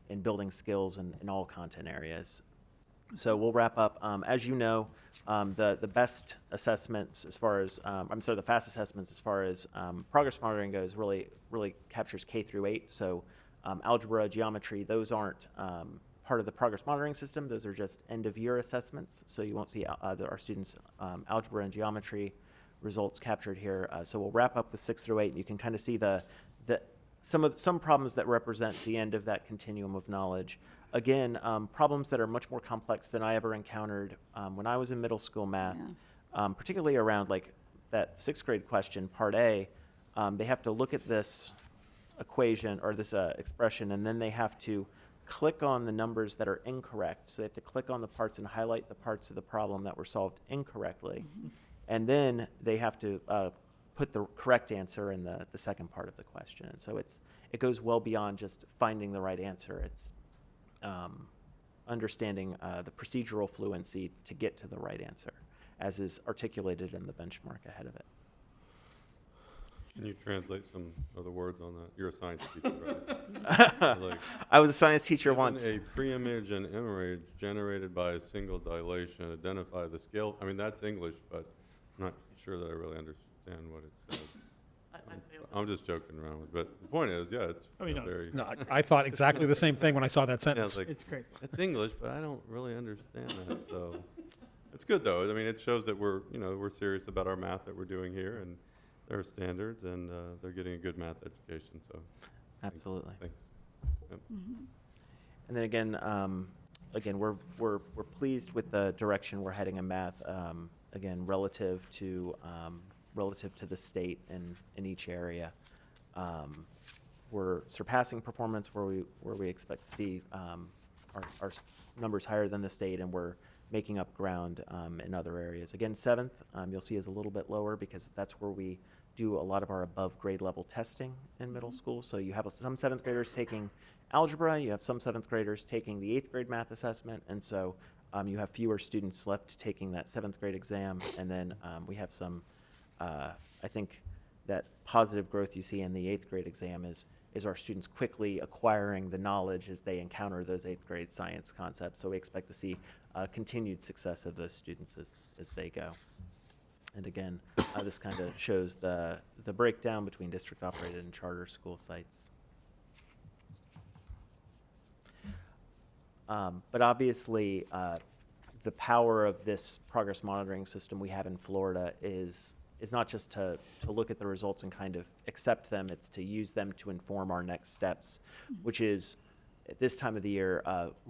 in building skills in all content areas. So we'll wrap up. As you know, the best assessments as far as, the fast assessments as far as progress monitoring goes really captures K through 8. So algebra, geometry, those aren't part of the progress monitoring system. Those are just end of year assessments. So you won't see our students' algebra and geometry results captured here. So we'll wrap up with 6 through 8. And you can kind of see some problems that represent the end of that continuum of knowledge. Again, problems that are much more complex than I ever encountered when I was in middle school math, particularly around like that 6th grade question, part A. They have to look at this equation or this expression, and then they have to click on the numbers that are incorrect. So they have to click on the parts and highlight the parts of the problem that were solved incorrectly. And then they have to put the correct answer in the second part of the question. And so it goes well beyond just finding the right answer. It's understanding the procedural fluency to get to the right answer, as is articulated in the benchmark ahead of it. Can you translate some other words on that? You're a science teacher, right? I was a science teacher once. A pre-image and image generated by a single dilation. Identify the scale. I mean, that's English, but I'm not sure that I really understand what it says. I'm just joking around with, but the point is, yeah, it's I mean, very. no, I thought exactly the same thing when I saw that Yeah, sentence. it's like, It's great. It's English, but I don't really understand that. So it's good though. I mean, it shows that we're serious about our math that we're doing here and their standards, and they're getting a good math education. So Absolutely. thanks. Yep. And then again, we're pleased with the direction we're heading in math. Again, relative to the state in each area, we're surpassing performance where we expect to see our numbers higher than the state, and we're making up ground in other areas. Again, seventh, you'll see is a little bit lower because that's where we do a lot of our above grade level testing in middle school. So you have some seventh graders taking algebra, you have some seventh graders taking the 8th grade math assessment, and so you have fewer students left taking that 7th grade exam. And then we have some, I think that positive growth you see in the 8th grade exam is our students quickly acquiring the knowledge as they encounter those 8th grade science concepts. So we expect to see continued success of those students as they go. And again, this kind of shows the breakdown between district operated and charter school sites. But obviously, the power of this progress monitoring system we have in Florida is not just to look at the results and kind of accept them, it's to use them to inform our next steps, which is, at this time of the year,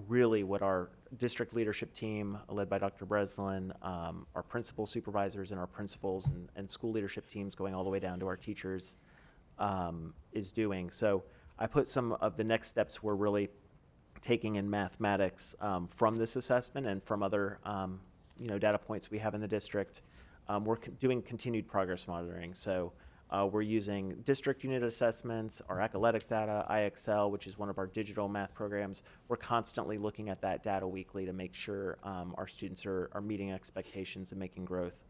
really what our district leadership team, led by Dr. Breslin, our principal supervisors and our principals and school leadership teams going all the way down to our teachers is doing. So I put some of the next steps we're really taking in mathematics from this assessment and from other data points we have in the district. We're doing continued progress monitoring. So we're using district unit assessments, our athletics data, IXL, which is one of our digital math programs. We're constantly looking at that data weekly to make sure our students are meeting expectations and making growth.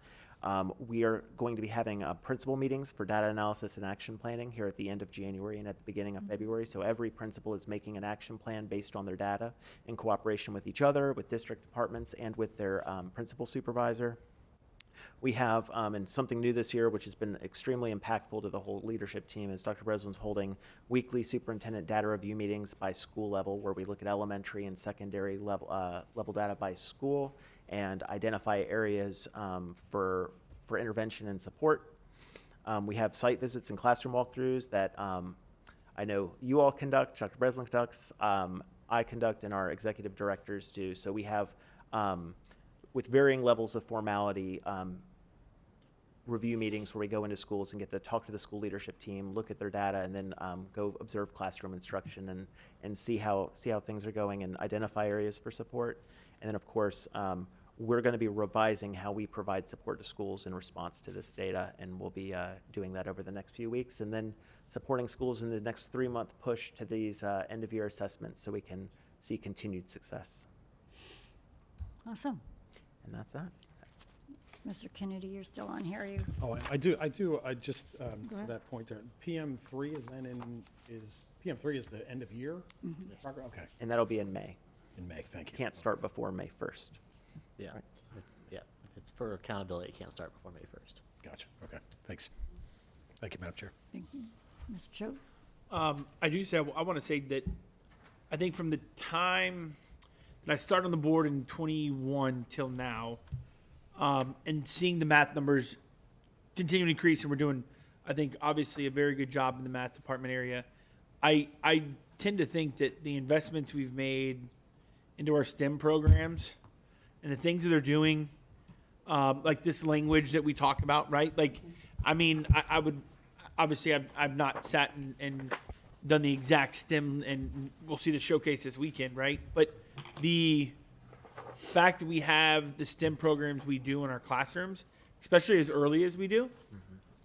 We are going to be having principal meetings for data analysis and action planning here at the end of January and at the beginning of February. So every principal is making an action plan based on their data in cooperation with each other, with district departments, and with their principal supervisor. We have, and something new this year, which has been extremely impactful to the whole leadership team, is Dr. Breslin's holding weekly superintendent data review meetings by school level, where we look at elementary and secondary level data by school and identify areas for intervention and support. We have site visits and classroom walkthroughs that I know you all conduct, Dr. Breslin conducts, I conduct, and our executive directors do. So we have, with varying levels of formality, review meetings where we go into schools and get to talk to the school leadership team, look at their data, and then go observe classroom instruction and see how things are going and identify areas for support. And then, of course, we're going to be revising how we provide support to schools in response to this data, and we'll be doing that over the next few weeks, and then supporting schools in the next 3-month push to these end-of-year assessments so we can see continued success. Awesome. And that's that. Mr. Kennedy, you're still on here, are you? Oh, I do. I just, Go to ahead. that point there, PM3 is then PM3 is the end of year? Mhm. Okay. And that'll be in May. In May, thank you. Can't start before May 1st. Yeah. Right. Yeah. If it's for accountability, it can't start before May 1st. Gotcha. Okay. Thanks. Thank you, Madam Chair. Thank you. Mr. Cho? I do say, I want to say that I think from the time that I started on the board in 21 till now, and seeing the math numbers continue to increase, and we're doing, I think, obviously a very good job in the math department area. I tend to think that the investments we've made into our STEM programs and the things that they're doing, like this language that we talk about, right? Like, I mean, I would, obviously, I've not sat and done the exact STEM, and we'll see the showcase this weekend, right? But the fact that we have the STEM programs we do in our classrooms, especially as early as we do,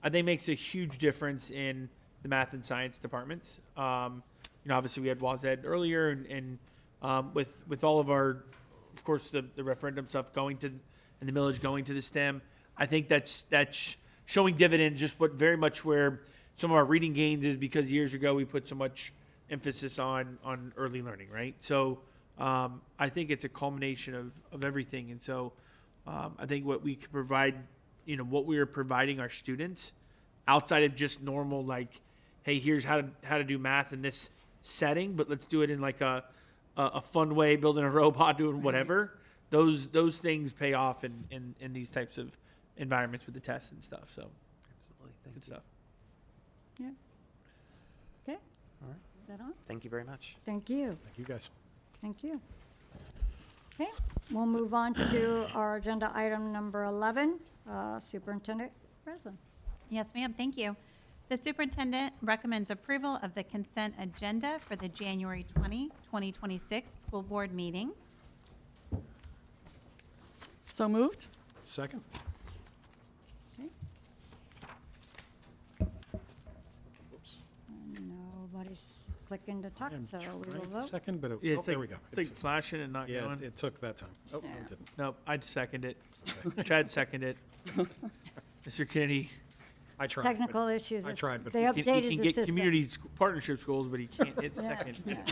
I think makes a huge difference in the math and science departments. Obviously we had WASED earlier, and with all of our, of course, the referendum stuff going to, and the millage going to the STEM, I think that's showing dividends, just what very much where some of our reading gains is, because years ago we put so much emphasis on early learning, right? So I think it's a culmination of everything. And so I think what we can provide, what we are providing our students outside of just normal, like, hey, here's how to do math in this setting, but let's do it in like a fun way, building a robot, doing whatever. Those things pay off in these types of environments with the tests and stuff. So Absolutely. good Thank you. stuff. Yeah. Okay. All right. Is that on? Thank you very much. Thank you. Thank you, guys. Thank you. Okay, we'll move on to our agenda item number 11, Superintendent Breslin. Yes, ma'am. Thank you. The superintendent recommends approval of the consent agenda for the January 20, 2026 school board meeting. So moved? Second. Okay. Oops. Nobody's clicking to talk, I'm so we will trying to vote. second, but Yeah, oh, it's there like, we go. It's like flashing and not Yeah, going. it took that time. Oh, no, Yeah. it didn't. Nope, I'd second it. Chad seconded it. Mr. Kennedy. I tried. Technical issues. I tried, but They He updated can the get system. community partnership schools, but he can't hit Yeah, second. yeah.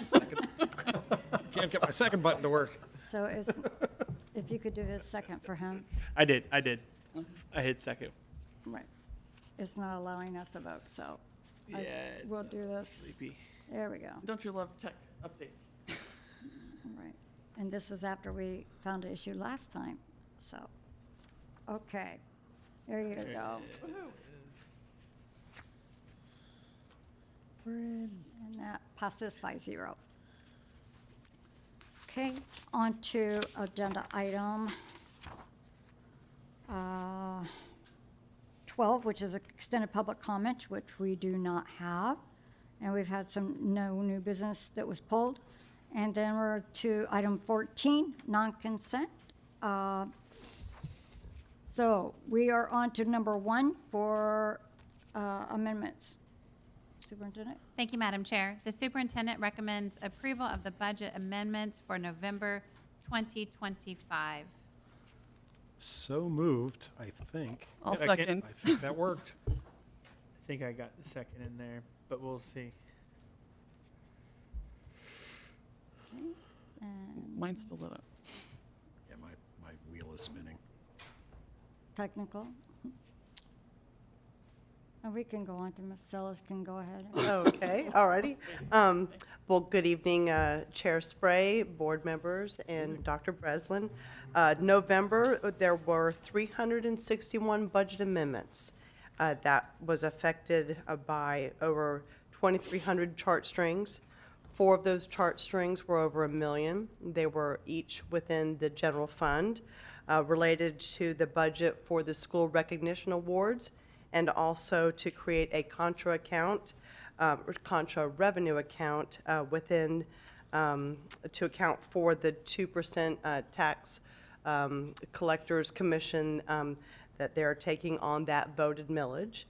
Can't get my second button to work. So if you could do a second for him, I did. I hit second. right. It's not allowing us to vote, so Yeah. we'll do this. Sleepy. There we go. Don't you love tech updates? Right. And this is after we found an issue last time, so, okay. There you go. And that passes 5-0. Okay, on to agenda item 12, which is extended public comment, which we do not have. And we've had no new business that was pulled. And then we're to item 14, non-consent. So we are on to number 1 for amendments. Superintendent? Thank you, Madam Chair. The superintendent recommends approval of the budget amendments for November 2025. So moved, I think. I'll Second. second. I think that worked. I think I got the second in there, but we'll see. Okay, and Mine's still lit up. Yeah, my wheel is spinning. technical. And we can go on to Ms. Sellers can go ahead. Okay, all righty. Well, good evening, Chair Spray, board members, and Dr. Breslin. November, there were 361 budget amendments. That was affected by over 2,300 chart strings. 4 of those chart strings were over $1 million. They were each within the general fund, related to the budget for the school recognition awards, and also to create a contra account, contra revenue account within, to account for the 2% tax collectors commission that they're taking on that voted millage.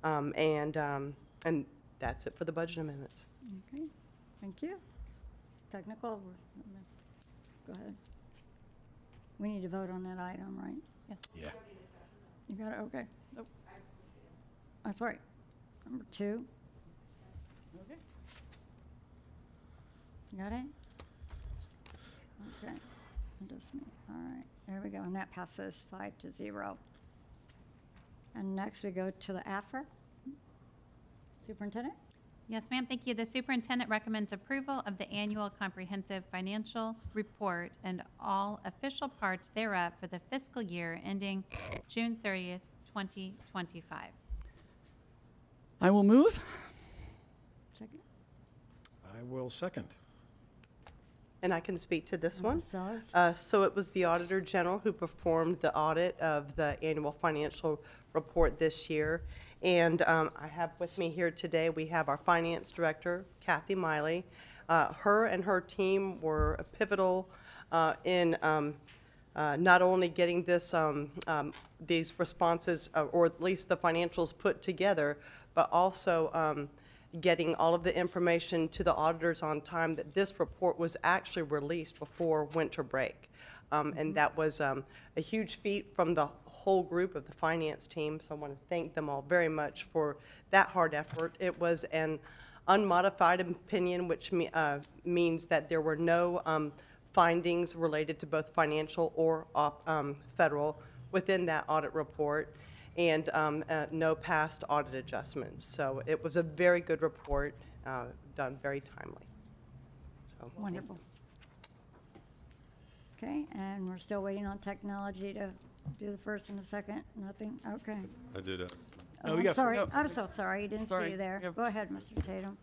And that's it for the budget amendments. Okay, thank you. Technical, go ahead. We need to vote on that item, right? Yes. Yeah. You got it, okay. Nope. That's right. Number 2. Okay. You got it? Okay, just me. All right, there we go, and that passes 5-0. And next we go to the AFR. Superintendent? Yes, ma'am. Thank you. The superintendent recommends approval of the annual comprehensive financial report and all official parts thereof for the fiscal year ending June 30th, 2025. I will move. Second. I will second. And I can speak to this one. Ms. Sellers? So it was the Auditor General who performed the audit of the annual financial report this year. And I have with me here today, we have our Finance Director, Kathy Miley. Her and her team were pivotal in not only getting this, these responses, or at least the financials put together, but also getting all of the information to the auditors on time, that this report was actually released before winter break. And that was a huge feat from the whole group of the finance team, so I want to thank them all very much for that hard effort. It was an unmodified opinion, which means that there were no findings related to both financial or federal within that audit report. and no past audit adjustments. So it was a very good report, done very timely. So, Wonderful. Okay, and we're still waiting on technology to do the first and the second. Nothing? Okay. I did ask. Oh, we I'm got- sorry. no. I'm so sorry. You didn't see Sorry. you there. Yep. Go ahead, Mr. Tatum.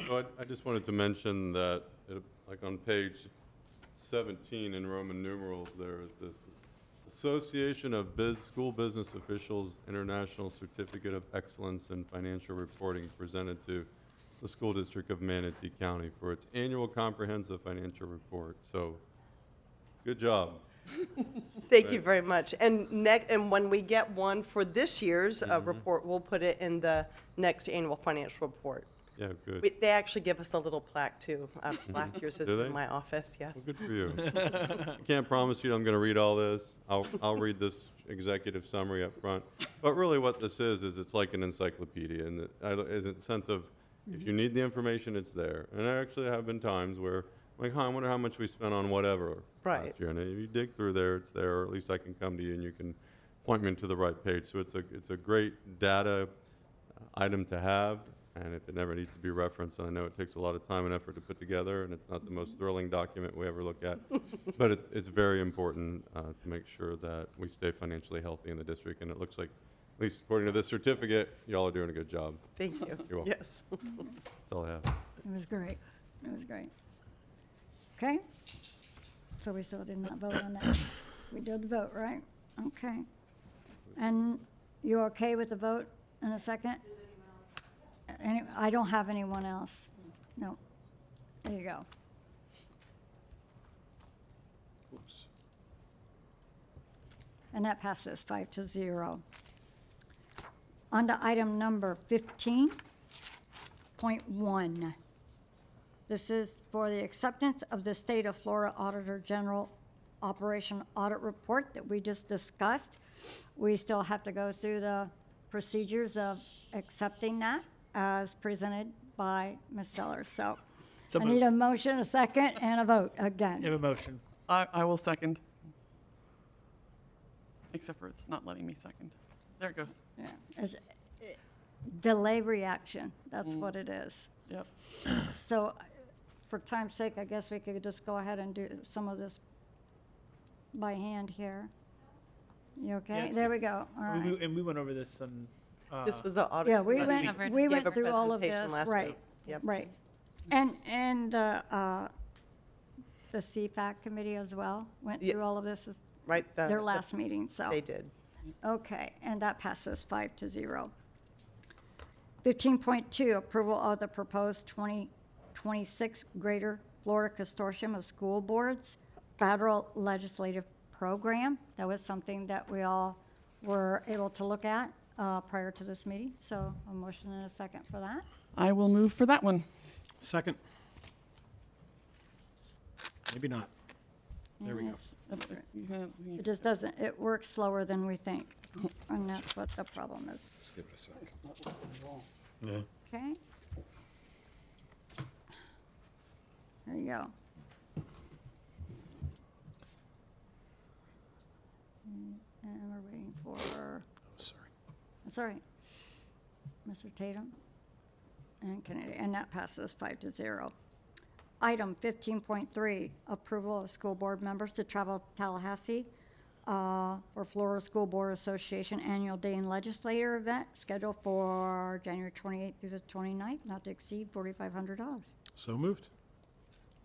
So I just wanted to mention that, like on page 17 in Roman numerals, there is this Association of School Business Officials International Certificate of Excellence in Financial Reporting presented to the School District of Manatee County for its annual comprehensive financial report. So, good job. Thank you very much. And when we get one for this year's report, we'll put it in the next annual financial report. Yeah, good. They actually give us a little plaque too. Last year's is Do they? in my office, yes. Well, good for you. I can't promise you I'm going to read all this. I'll read this executive summary up front. But really what this is it's like an encyclopedia in the sense of if you need the information, it's there. And there actually have been times where, like, I wonder how much we spent on whatever Right. last year. And if you dig through there, it's there, or at least I can come to you and you can point me to the right page. So it's a great data item to have. And if it never needs to be referenced, and I know it takes a lot of time and effort to put together, and it's not the most thrilling document we ever look at, but it's very important to make sure that we stay financially healthy in the district. And it looks like, at least according to this certificate, y'all are doing a good job. Thank you. You're welcome. Yes. That's all I have. It was great. It was great. Okay. So we still did not vote on that. We did vote, right? Okay. And you okay with the vote in a second? I don't have anyone else. No. There you go. Oops. And that passes 5-0. On to item number 15.1. This is for the acceptance of the State of Florida Auditor General Operation Audit Report that we just discussed. We still have to go through the procedures of accepting that as presented by Ms. Sellers. So I need a motion, a second, and a vote again. You have a motion. I will second. Except for it's not letting me second. There it goes. Yeah. Delay reaction, that's what it is. Yep. So for time's sake, I guess we could just go ahead and do some of this by hand here. You okay? Yeah. There we go. All right. And we went over this on. This was the audit. Yeah, we last went, week. we Gave went a through all of presentation this, last right, week. Yep. right. And the CFAC committee as well went Yeah. through all of this, as Right. their last meeting, so. They did. Okay, and that passes 5-0. 15.2, approval of the proposed 2026 Greater Florida Consortium of School Boards Federal Legislative Program. That was something that we all were able to look at prior to this meeting, so a motion and a second for that. I will move for that one. Second. Maybe not. There we go. Yes. It just doesn't, it works slower than we think, and that's what the problem is. Just give it a second. Okay? There you go. And we're waiting for, Oh, sorry. that's all right. Mr. Tatum and Kennedy, and that passes 5-0. Item 15.3, approval of school board members to travel to Tallahassee for Florida School Board Association Annual Day and Legislator event scheduled for January 28th through the 29th, not to exceed $4,500. So moved.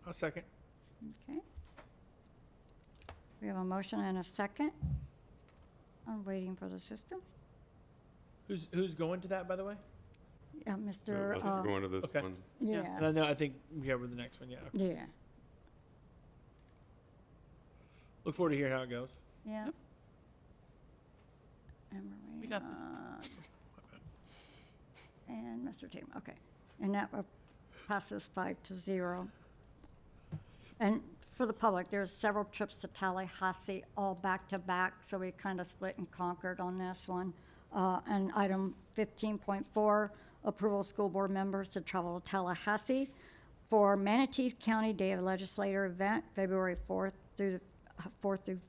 I'll second. Okay. We have a motion and a second. I'm waiting for the system. Who's going to that, by the way? Yeah, I Mr. think we're going to this Okay. one. Yeah, No, I think we're the next one. Yeah. Okay. yeah, Look forward to hear how it goes. yeah. And we're waiting We got this. on- And Mr. Tatum, okay. And that passes 5-0. And for the public, there's several trips to Tallahassee, all back-to-back, so we kind of split and conquered on this one. And item 15.4, approval of school board members to travel to Tallahassee for Manatee County Day of Legislator event, February 4th through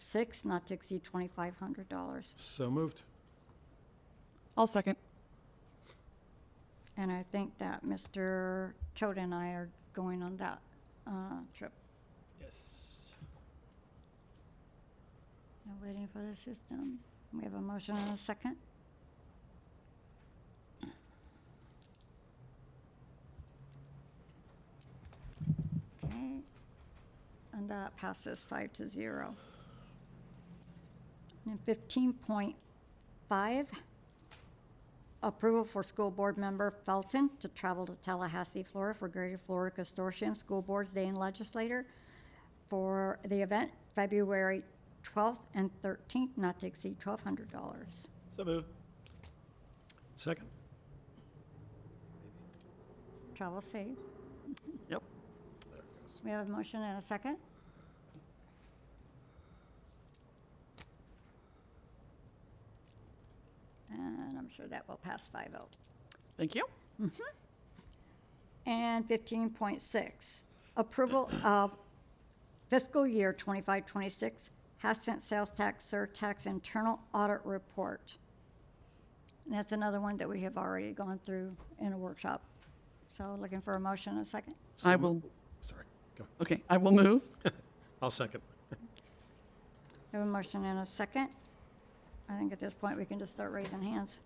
6th, not to exceed $2,500. So moved. I'll second. And I think that Mr. Choate and I are going on that trip. Yes. Now waiting for the system. We have a motion and a second. Okay. And that passes 5-0. And 15.5, approval for school board member Felton to travel to Tallahassee, Florida for Greater Florida Consortium School Boards Day and Legislator for the event February 12th and 13th, not to exceed $1,200. So moved. Second. Travel safe. Yep. We have a motion and a second. And I'm sure that will pass 5-0. Thank you. And 15.6, approval of fiscal year 25-26 half-cent sales tax surtax internal audit report. And that's another one that we have already gone through in a workshop. So looking for a motion and a second. I will. Sorry. Go. Okay, I will move. I'll second. We have a motion and a second. I think at this point, we can just start raising hands.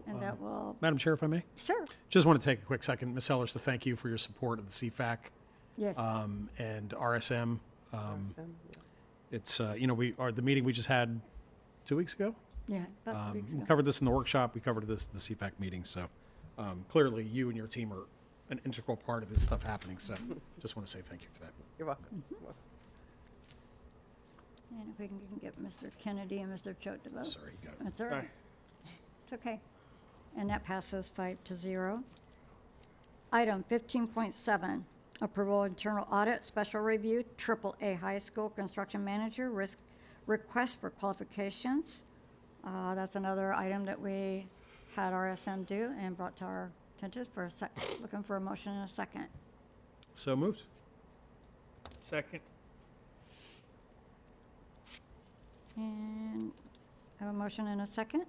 And that will, Madam Chair, if I may? sure, Just want to take a quick second, Ms. Sellers, to thank you for your support of the CFAC yes. and RSM. Yeah. It's, the meeting we just had 2 weeks ago. Yeah, about 2 weeks We ago. covered this in the workshop. We covered this at the CFAC meeting. So clearly, you and your team are an integral part of this stuff happening. So just want to say thank you for that. You're welcome. And if we can get Mr. Kennedy and Mr. Choate to vote. Sorry, you got it. That's all right. It's okay. And that passes 5-0. Item 15.7, approval internal audit, special review, AAA high school construction manager, request for qualifications. That's another item that we had RSM do and brought to our attention for looking for a motion in a second. So moved. Second. And I have a motion and a second.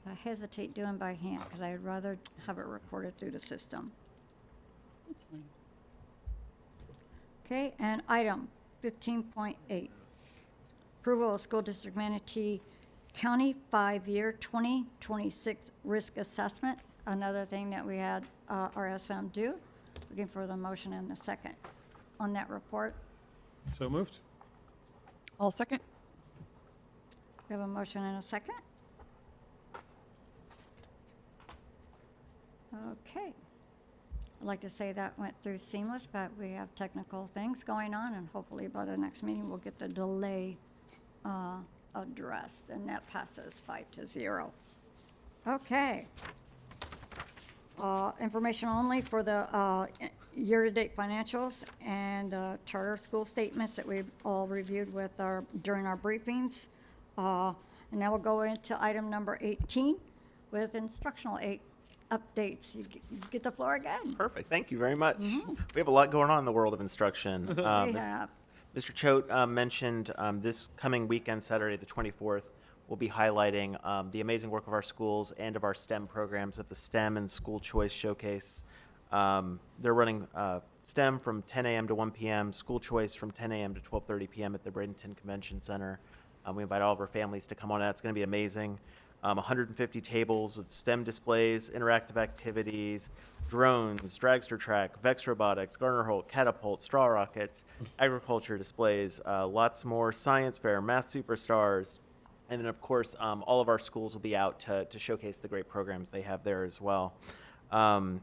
I hesitate doing by hand because I'd rather have it recorded through the system. That's fine. Okay, and item 15.8, approval of School District Manatee County 5-year 2026 risk assessment. Another thing that we had RSM do. Looking for the motion and the second on that report. So moved. I'll second. We have a motion and a second. Okay. I'd like to say that went through seamless, but we have technical things going on, and hopefully by the next meeting, we'll get the delay addressed, and that passes 5-0. Okay. Information only for the year-to-date financials and charter school statements that we've all reviewed with during our briefings. And now we'll go into item number 18 with instructional updates. You get the floor again. Perfect. Thank you very much. We have a lot going on in the world of instruction. We have. Mr. Choate mentioned this coming weekend, Saturday the 24th, we'll be highlighting the amazing work of our schools and of our STEM programs at the STEM and School Choice Showcase. They're running STEM from 10 a.m. to 1 p.m., School Choice from 10 a.m. to 12:30 p.m. at the Bradenton Convention Center. We invite all of our families to come on out. It's going to be amazing. 150 tables of STEM displays, interactive activities, drones, dragster track, Vex robotics, Garner Holt, catapult, straw rockets, agriculture displays, lots more science fair, math superstars, and then of course all of our schools will be out to showcase the great programs they have there as well. At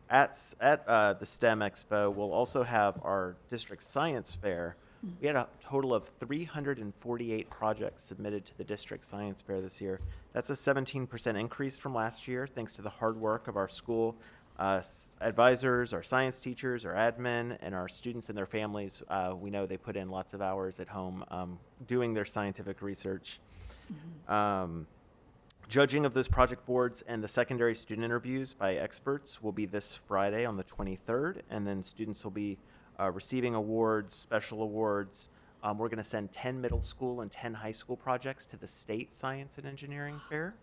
the STEM Expo, we'll also have our district science fair. We had a total of 348 projects submitted to the district science fair this year. That's a 17% increase from last year, thanks to the hard work of our school advisors, our science teachers, our admin, and our students and their families. We know they put in lots of hours at home doing their scientific research. Judging of those project boards and the secondary student interviews by experts will be this Friday on the 23rd, and then students will be receiving awards, special awards. We're going to send 10 middle school and 10 high school projects to the state science and engineering fair.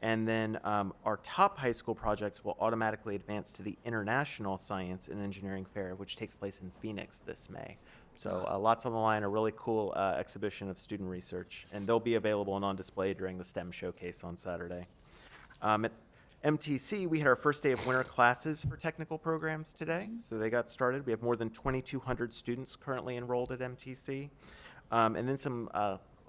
And then our top high school projects will automatically advance to the International Science and Engineering Fair, which takes place in Phoenix this May. So lots on the line, a really cool exhibition of student research. And they'll be available and on display during the STEM showcase on Saturday. At MTC, we had our first day of winter classes for technical programs today. So they got started. We have more than 2,200 students currently enrolled at MTC. And then some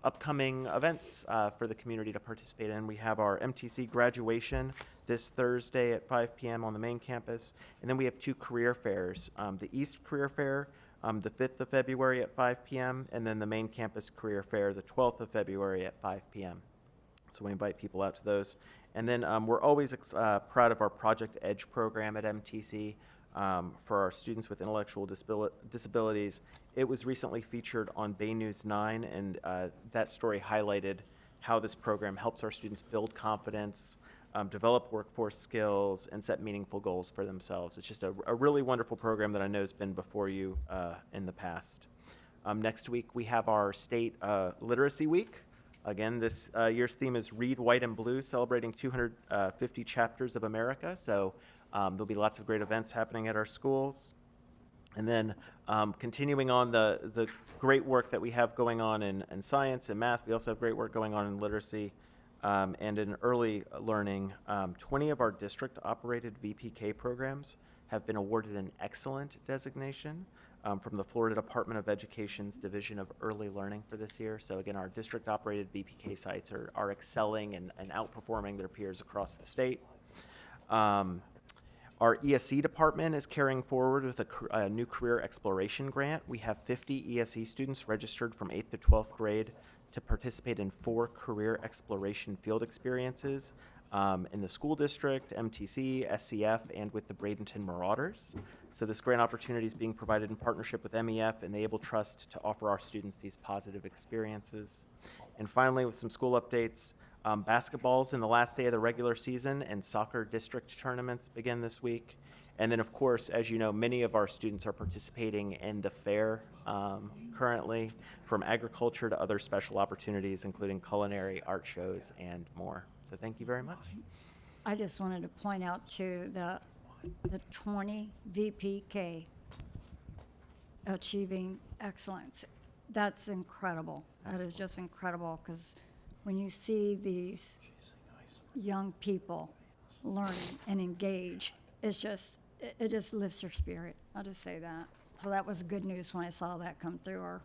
upcoming events for the community to participate in. We have our MTC graduation this Thursday at 5 p.m. on the main campus. And then we have 2 career fairs. The East Career Fair, the 5th of February at 5 p.m. And then the main campus career fair, the 12th of February at 5 p.m. So we invite people out to those. And then we're always proud of our Project Edge program at MTC for our students with intellectual disabilities. It was recently featured on Bay News 9, and that story highlighted how this program helps our students build confidence, develop workforce skills, and set meaningful goals for themselves. It's just a really wonderful program that I know has been before you in the past. Next week, we have our State Literacy Week. Again, this year's theme is Read White and Blue, celebrating 250 chapters of America. So there'll be lots of great events happening at our schools. And then continuing on the great work that we have going on in science and math, we also have great work going on in literacy and in early learning. 20 of our district-operated VPK programs have been awarded an excellent designation from the Florida Department of Education's Division of Early Learning for this year. So again, our district-operated VPK sites are excelling and outperforming their peers across the state. Our ESE department is carrying forward with a new career exploration grant. We have 50 ESE students registered from 8th to 12th grade to participate in 4 career exploration field experiences in the school district, MTC, SCF, and with the Bradenton Marauders. So this grant opportunity is being provided in partnership with MEF and the Able Trust to offer our students these positive experiences. And finally, with some school updates, basketball's in the last day of the regular season and soccer district tournaments begin this week. And then, of course, as you know, many of our students are participating in the fair currently, from agriculture to other special opportunities, including culinary, art shows, and more. So thank you very much. I just wanted to point out to the 20 VPK achieving excellence. That's incredible. That is just incredible, because when you see these young people learn and engage, it just lifts your spirit. I'll just say that. So that was good news when I saw that come through our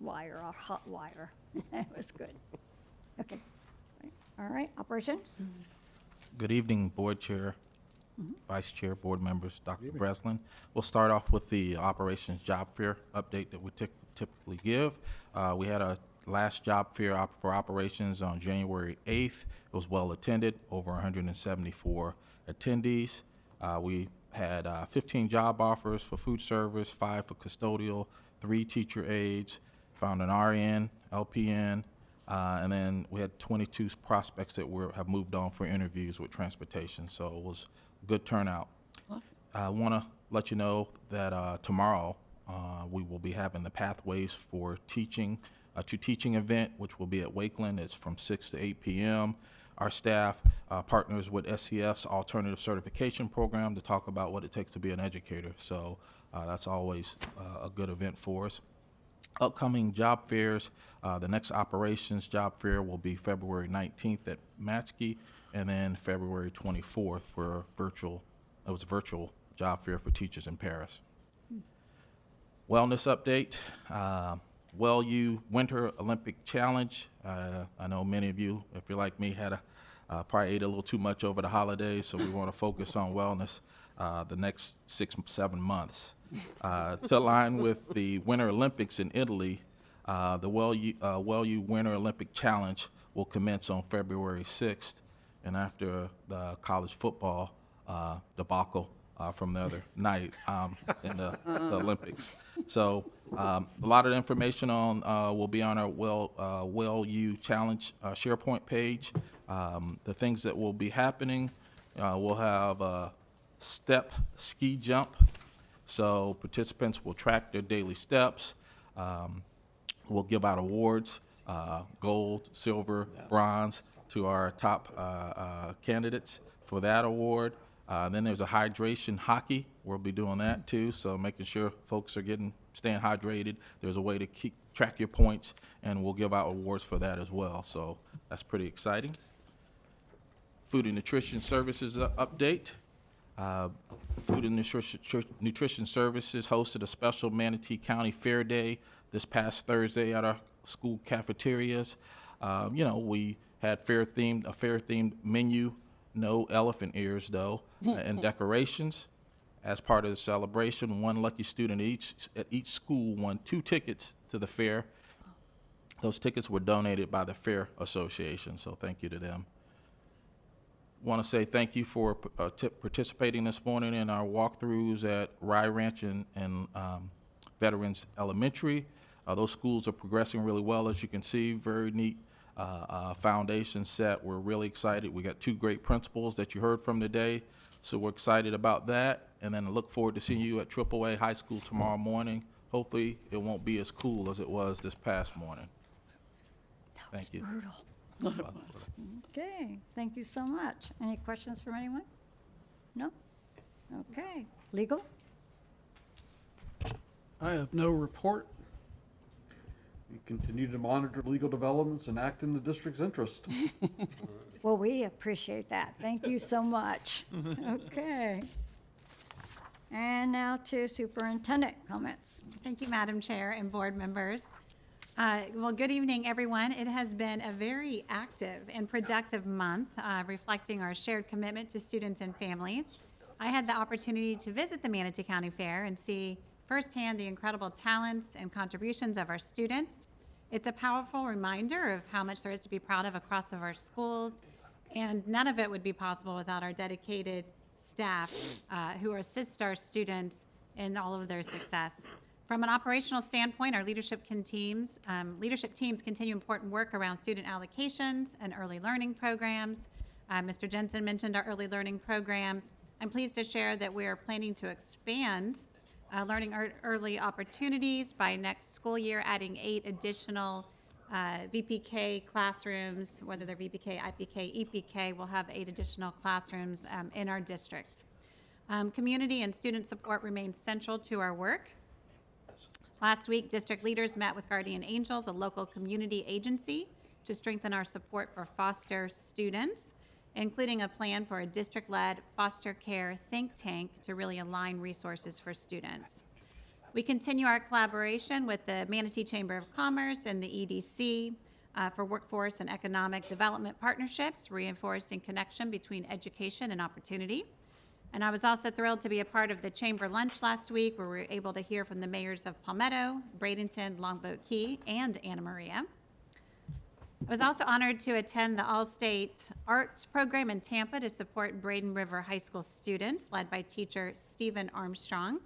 wire, our hot wire. It was good. Okay. All right, operations? Good evening, Board Chair, Vice Chair, Board members, Dr. Breslin. We'll start off with the Operations Job Fair update that we typically give. We had a last job fair for operations on January 8th. It was well attended, over 174 attendees. We had 15 job offers for food service, 5 for custodial, 3 teacher aides, found an RN, LPN, and then we had 22 prospects that have moved on for interviews with transportation, so it was a good turnout. I want to let you know that tomorrow we will be having the Pathways for Teaching to Teaching event, which will be at Wakeland. It's from 6 to 8 p.m. Our staff partners with SCF's Alternative Certification Program to talk about what it takes to be an educator, so that's always a good event for us. Upcoming job fairs, the next operations job fair will be February 19th at Matskey, and then February 24th for virtual job fair for teachers in Paris. Wellness update, WellU Winter Olympic Challenge. I know many of you, if you're like me, had probably ate a little too much over the holidays, so we want to focus on wellness the next 6-7 months. To align with the Winter Olympics in Italy, the WellU Winter Olympic Challenge will commence on February 6th, and after the college football debacle from the other night in the Olympics. So a lot of information will be on our WellU Challenge SharePoint page. The things that will be happening, we'll have a step ski jump, So participants will track their daily steps. We'll give out awards, gold, silver, bronze, to our top candidates for that award. Then there's a hydration hockey. We'll be doing that too, so making sure folks are staying hydrated. There's a way to track your points, and we'll give out awards for that as well. So that's pretty exciting. Food and Nutrition Services update. Food and Nutrition Services hosted a special Manatee County Fair Day this past Thursday at our school cafeterias. We had a fair-themed menu, no elephant ears though, and decorations. As part of the celebration, one lucky student at each school won 2 tickets to the fair. Those tickets were donated by the Fair Association, so thank you to them. Want to say thank you for participating this morning in our walkthroughs at Rye Ranch and Veterans Elementary. Those schools are progressing really well, as you can see. Very neat foundation set. We're really excited. We got 2 great principals that you heard from today, so we're excited about that. And then I look forward to seeing you at AAA High School tomorrow morning. Hopefully, it won't be as cool as it was this past morning. Thank you. Brutal. Okay, thank you so much. Any questions from anyone? No? Okay. Legal? I have no report. We continue to monitor legal developments and act in the district's interest. Well, we appreciate that. Thank you so much. Okay. And now to superintendent comments. Thank you, Madam Chair and board members. Well, good evening, everyone. It has been a very active and productive month, reflecting our shared commitment to students and families. I had the opportunity to visit the Manatee County Fair and see firsthand the incredible talents and contributions of our students. It's a powerful reminder of how much there is to be proud of across our schools, and none of it would be possible without our dedicated staff who assist our students in all of their success. From an operational standpoint, our leadership teams continue important work around student allocations and early learning programs. Mr. Jensen mentioned our early learning programs. I'm pleased to share that we are planning to expand learning early opportunities by next school year, adding 8 additional VPK classrooms, whether they're VPK, IPK, EPK. We'll have 8 additional classrooms in our district. Community and student support remains central to our work. Last week, district leaders met with Guardian Angels, a local community agency, to strengthen our support for foster students, including a plan for a district-led foster care think tank to really align resources for students. We continue our collaboration with the Manatee Chamber of Commerce and the EDC for workforce and economic development partnerships, reinforcing connection between education and opportunity. And I was also thrilled to be a part of the chamber lunch last week, where we were able to hear from the mayors of Palmetto, Bradenton, Longboat Key, and Anna Maria. I was also honored to attend the All-State Art Program in Tampa to support Braden River High School students, led by teacher Stephen Armstrong.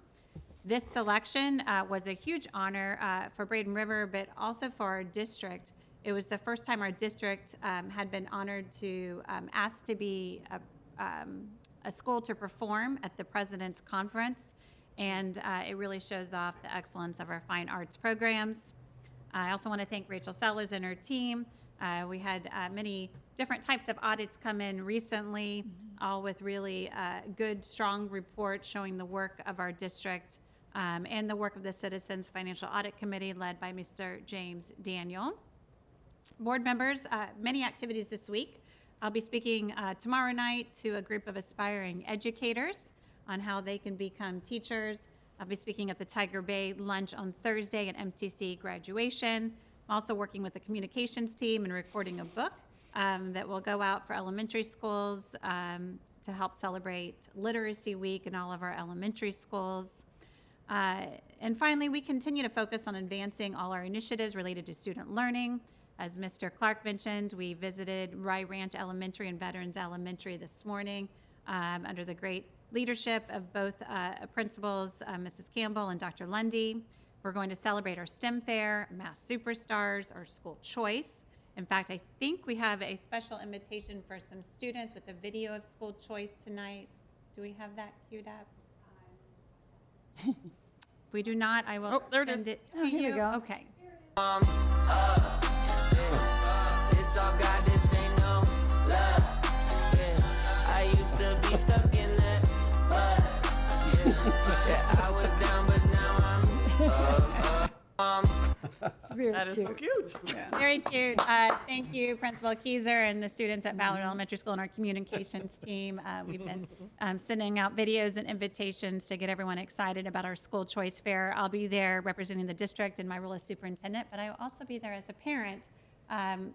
This selection was a huge honor for Braden River, but also for our district. It was the first time our district had been honored to ask to be a school to perform at the President's Conference, and it really shows off the excellence of our fine arts programs. I also want to thank Rachel Sellers and her team. We had many different types of audits come in recently, all with really good, strong reports showing the work of our district and the work of the Citizens Financial Audit Committee led by Mr. James Daniel. Board members, many activities this week. I'll be speaking tomorrow night to a group of aspiring educators on how they can become teachers. I'll be speaking at the Tiger Bay lunch on Thursday at MTC graduation. I'm also working with the communications team and recording a book that will go out for elementary schools to help celebrate Literacy Week in all of our elementary schools. And finally, we continue to focus on advancing all our initiatives related to student learning. As Mr. Clark mentioned, we visited Rye Ranch Elementary and Veterans Elementary this morning under the great leadership of both principals, Mrs. Campbell and Dr. Lundy. We're going to celebrate our STEM fair, Math Superstars, our school choice. In fact, I think we have a special invitation for some students with a video of school choice tonight. Do we have that queued up? If we do not, I will Oh, there it send is. it to Oh, here we you. go. Okay. This all God, this ain't no love. Yeah, I used to be stuck in that mud. Yeah, I was down, but now I'm Very That is so cute. Very cute. Thank you, Principal Keyser and the students at Ballard Elementary School and our communications team. We've been sending out videos and invitations to get everyone excited about our school choice fair. I'll be there representing the district in my role as superintendent, but I will also be there as a parent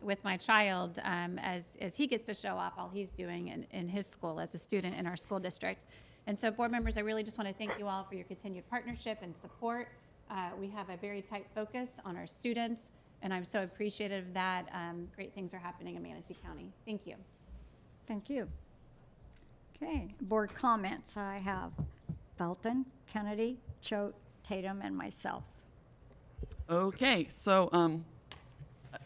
with my child as he gets to show off all he's doing in his school as a student in our school district. And so, board members, I really just want to thank you all for your continued partnership and support. We have a very tight focus on our students, and I'm so appreciative of that. Great things are happening in Manatee County. Thank you. Thank you. Okay, board comments. I have Felton, Kennedy, Choate, Tatum, and myself. Okay, so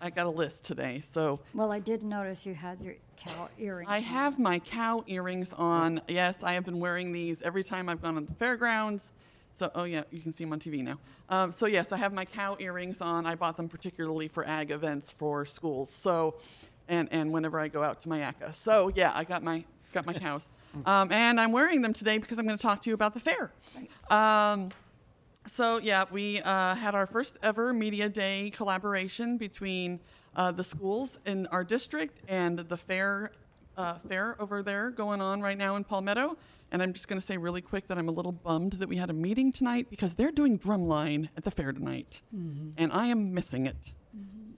I got a list today. So Well, I did notice you had your cow earrings. I have my cow earrings on. Yes, I have been wearing these every time I've gone to the fairgrounds. So, oh yeah, you can see them on TV now. So yes, I have my cow earrings on. I bought them particularly for ag events for schools. So, and whenever I go out to Mayaca. So yeah, I got my cows, and I'm wearing them today because I'm going to talk to you about the fair. So yeah, we had our first ever media day collaboration between the schools in our district and the fair over there going on right now in Palmetto. And I'm just going to say really quick that I'm a little bummed that we had a meeting tonight because they're doing drumline at the fair tonight, and I am missing it.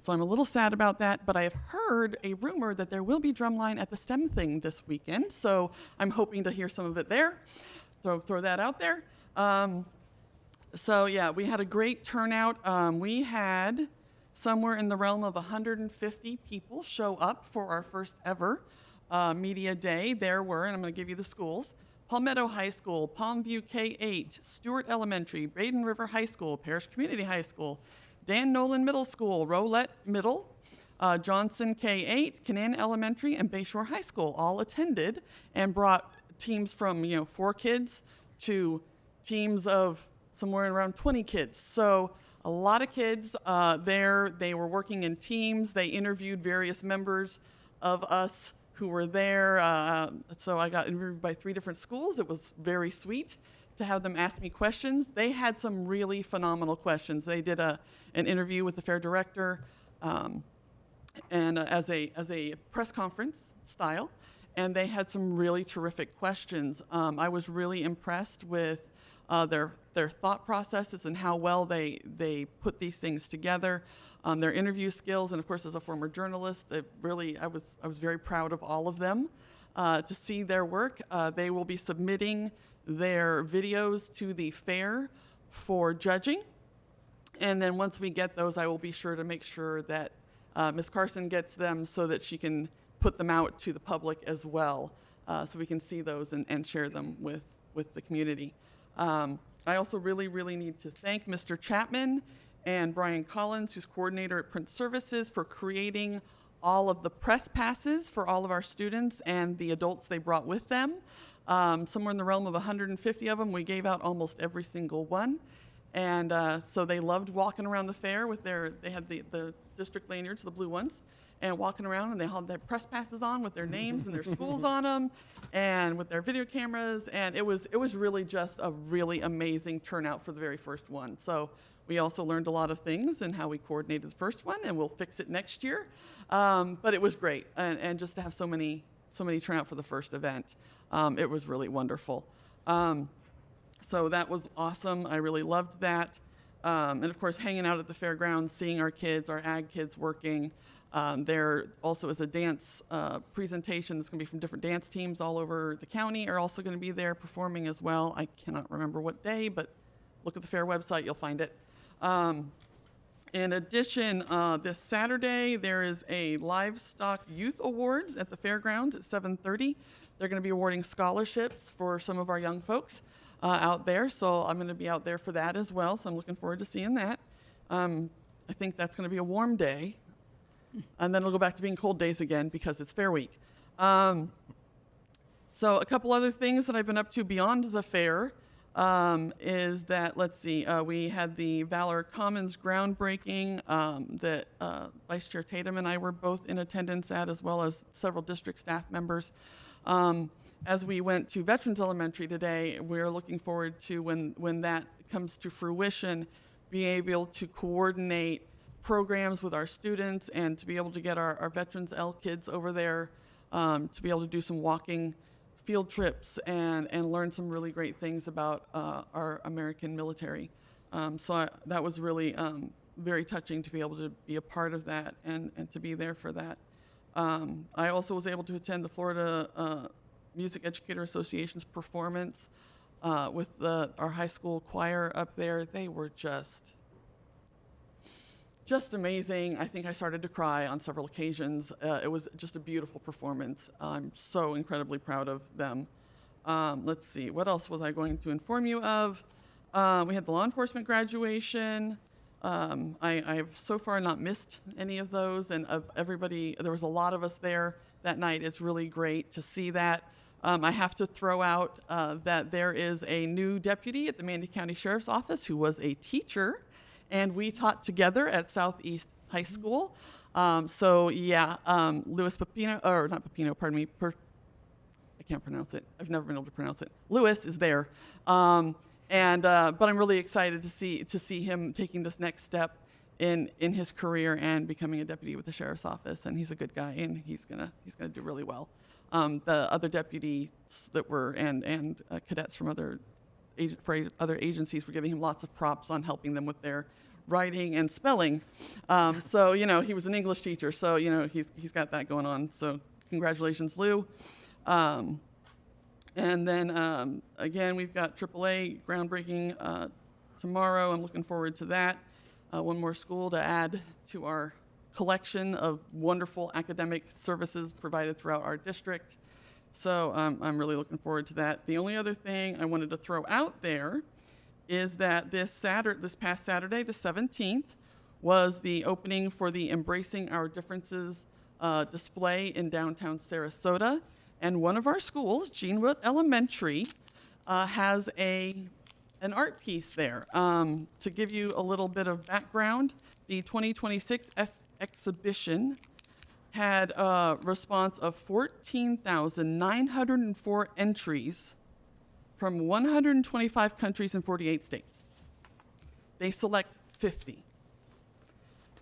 So I'm a little sad about that, but I have heard a rumor that there will be drumline at the STEM thing this weekend, so I'm hoping to hear some of it there. Throw that out there. So yeah, we had a great turnout. We had somewhere in the realm of 150 people show up for our first ever media day. There were, and I'm going to give you the schools, Palmetto High School, Palmview K-8, Stewart Elementary, Braden River High School, Parrish Community High School, Dan Nolan Middle School, Rolette Middle, Johnson K-8, Canaan Elementary, and Bayshore High School all attended and brought teams from 4 kids to teams of somewhere around 20 kids. So a lot of kids there. They were working in teams. They interviewed various members of us who were there. So I got interviewed by 3 different schools. It was very sweet to have them ask me questions. They had some really phenomenal questions. They did an interview with the fair director and as a press conference style, and they had some really terrific questions. I was really impressed with their thought processes and how well they put these things together. Their interview skills, and of course, as a former journalist, I was very proud of all of them to see their work. They will be submitting their videos to the fair for judging, and then once we get those, I will be sure to make sure that Ms. Carson gets them so that she can put them out to the public as well, so we can see those and share them with the community. I also really need to thank Mr. Chapman and Brian Collins, who's coordinator at Print Services, for creating all of the press passes for all of our students and the adults they brought with them. Somewhere in the realm of 150 of them. We gave out almost every single one. And so they loved walking around the fair with they had the district lanyards, the blue ones, and walking around, and they had their press passes on with their names and their schools on them, and with their video cameras, and it was really just a really amazing turnout for the very first one. So we also learned a lot of things and how we coordinated the first one, and we'll fix it next year. But it was great, and just to have so many turn out for the first event, it was really wonderful. So that was awesome. I really loved that. And of course, hanging out at the fairgrounds, seeing our kids, our ag kids working. There also is a dance presentation that's going to be from different dance teams all over the county are also going to be there performing as well. I cannot remember what day, but look at the fair website, you'll find it. In addition, this Saturday, there is a Livestock Youth Awards at the fairgrounds at 7:30. They're going to be awarding scholarships for some of our young folks out there, so I'm going to be out there for that as well, so I'm looking forward to seeing that. I think that's going to be a warm day, and then it'll go back to being cold days again because it's Fair Week. So a couple other things that I've been up to beyond the fair. is that, let's see, we had the Valor Commons groundbreaking that Vice Chair Tatum and I were both in attendance at, as well as several district staff members. As we went to Veterans Elementary today, we're looking forward to when that comes to fruition, being able to coordinate programs with our students and to be able to get our Veterans L kids over there to be able to do some walking field trips and learn some really great things about our American military. That was really very touching to be able to be a part of that and to be there for that. I also was able to attend the Florida Music Educator Association's performance with our high school choir up there. They were just amazing. I think I started to cry on several occasions. It was just a beautiful performance. I'm so incredibly proud of them. Let's see, what else was I going to inform you of? We had the law enforcement graduation. I've so far not missed any of those, and of everybody, there was a lot of us there that night. It's really great to see that. I have to throw out that there is a new deputy at the Manatee County Sheriff's Office who was a teacher, and we taught together at Southeast High School. Louis Pepino, or not Pepino, pardon me, I can't pronounce it. I've never been able to pronounce it. Louis is there. But I'm really excited to see him taking this next step in his career and becoming a deputy with the sheriff's office. And he's a good guy, and he's gonna do really well. The other deputies that were and cadets from other agencies were giving him lots of props on helping them with their writing and spelling. So he was an English teacher, so he's got that going on. So congratulations, Lou. And then again, we've got AAA groundbreaking tomorrow. I'm looking forward to that. One more school to add to our collection of wonderful academic services provided throughout our district. So I'm really looking forward to that. The only other thing I wanted to throw out there is that this past Saturday, the 17th, was the opening for the Embracing Our Differences display in downtown Sarasota. And one of our schools, Jeanwood Elementary, has an art piece there. To give you a little bit of background, the 2026 exhibition had a response of 14,904 entries from 125 countries and 48 states. They select 50.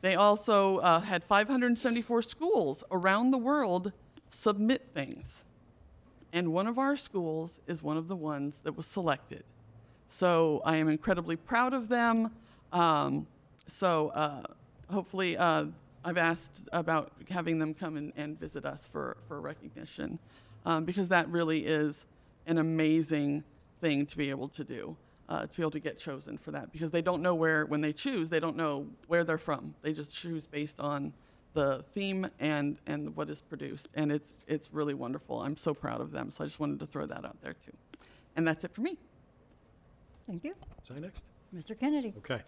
They also had 574 schools around the world submit things. And one of our schools is one of the ones that was selected. So I am incredibly proud of them. Hopefully, I've asked about having them come and visit us for recognition, because that really is an amazing thing to be able to do, to be able to get chosen for that, because they don't know when they choose, they don't know where they're from. They just choose based on the theme and what is produced, and it's really wonderful. I'm so proud of them, so I just wanted to throw that out there too. And that's it for me. Thank you. Is I next? Mr. Kennedy. Okay.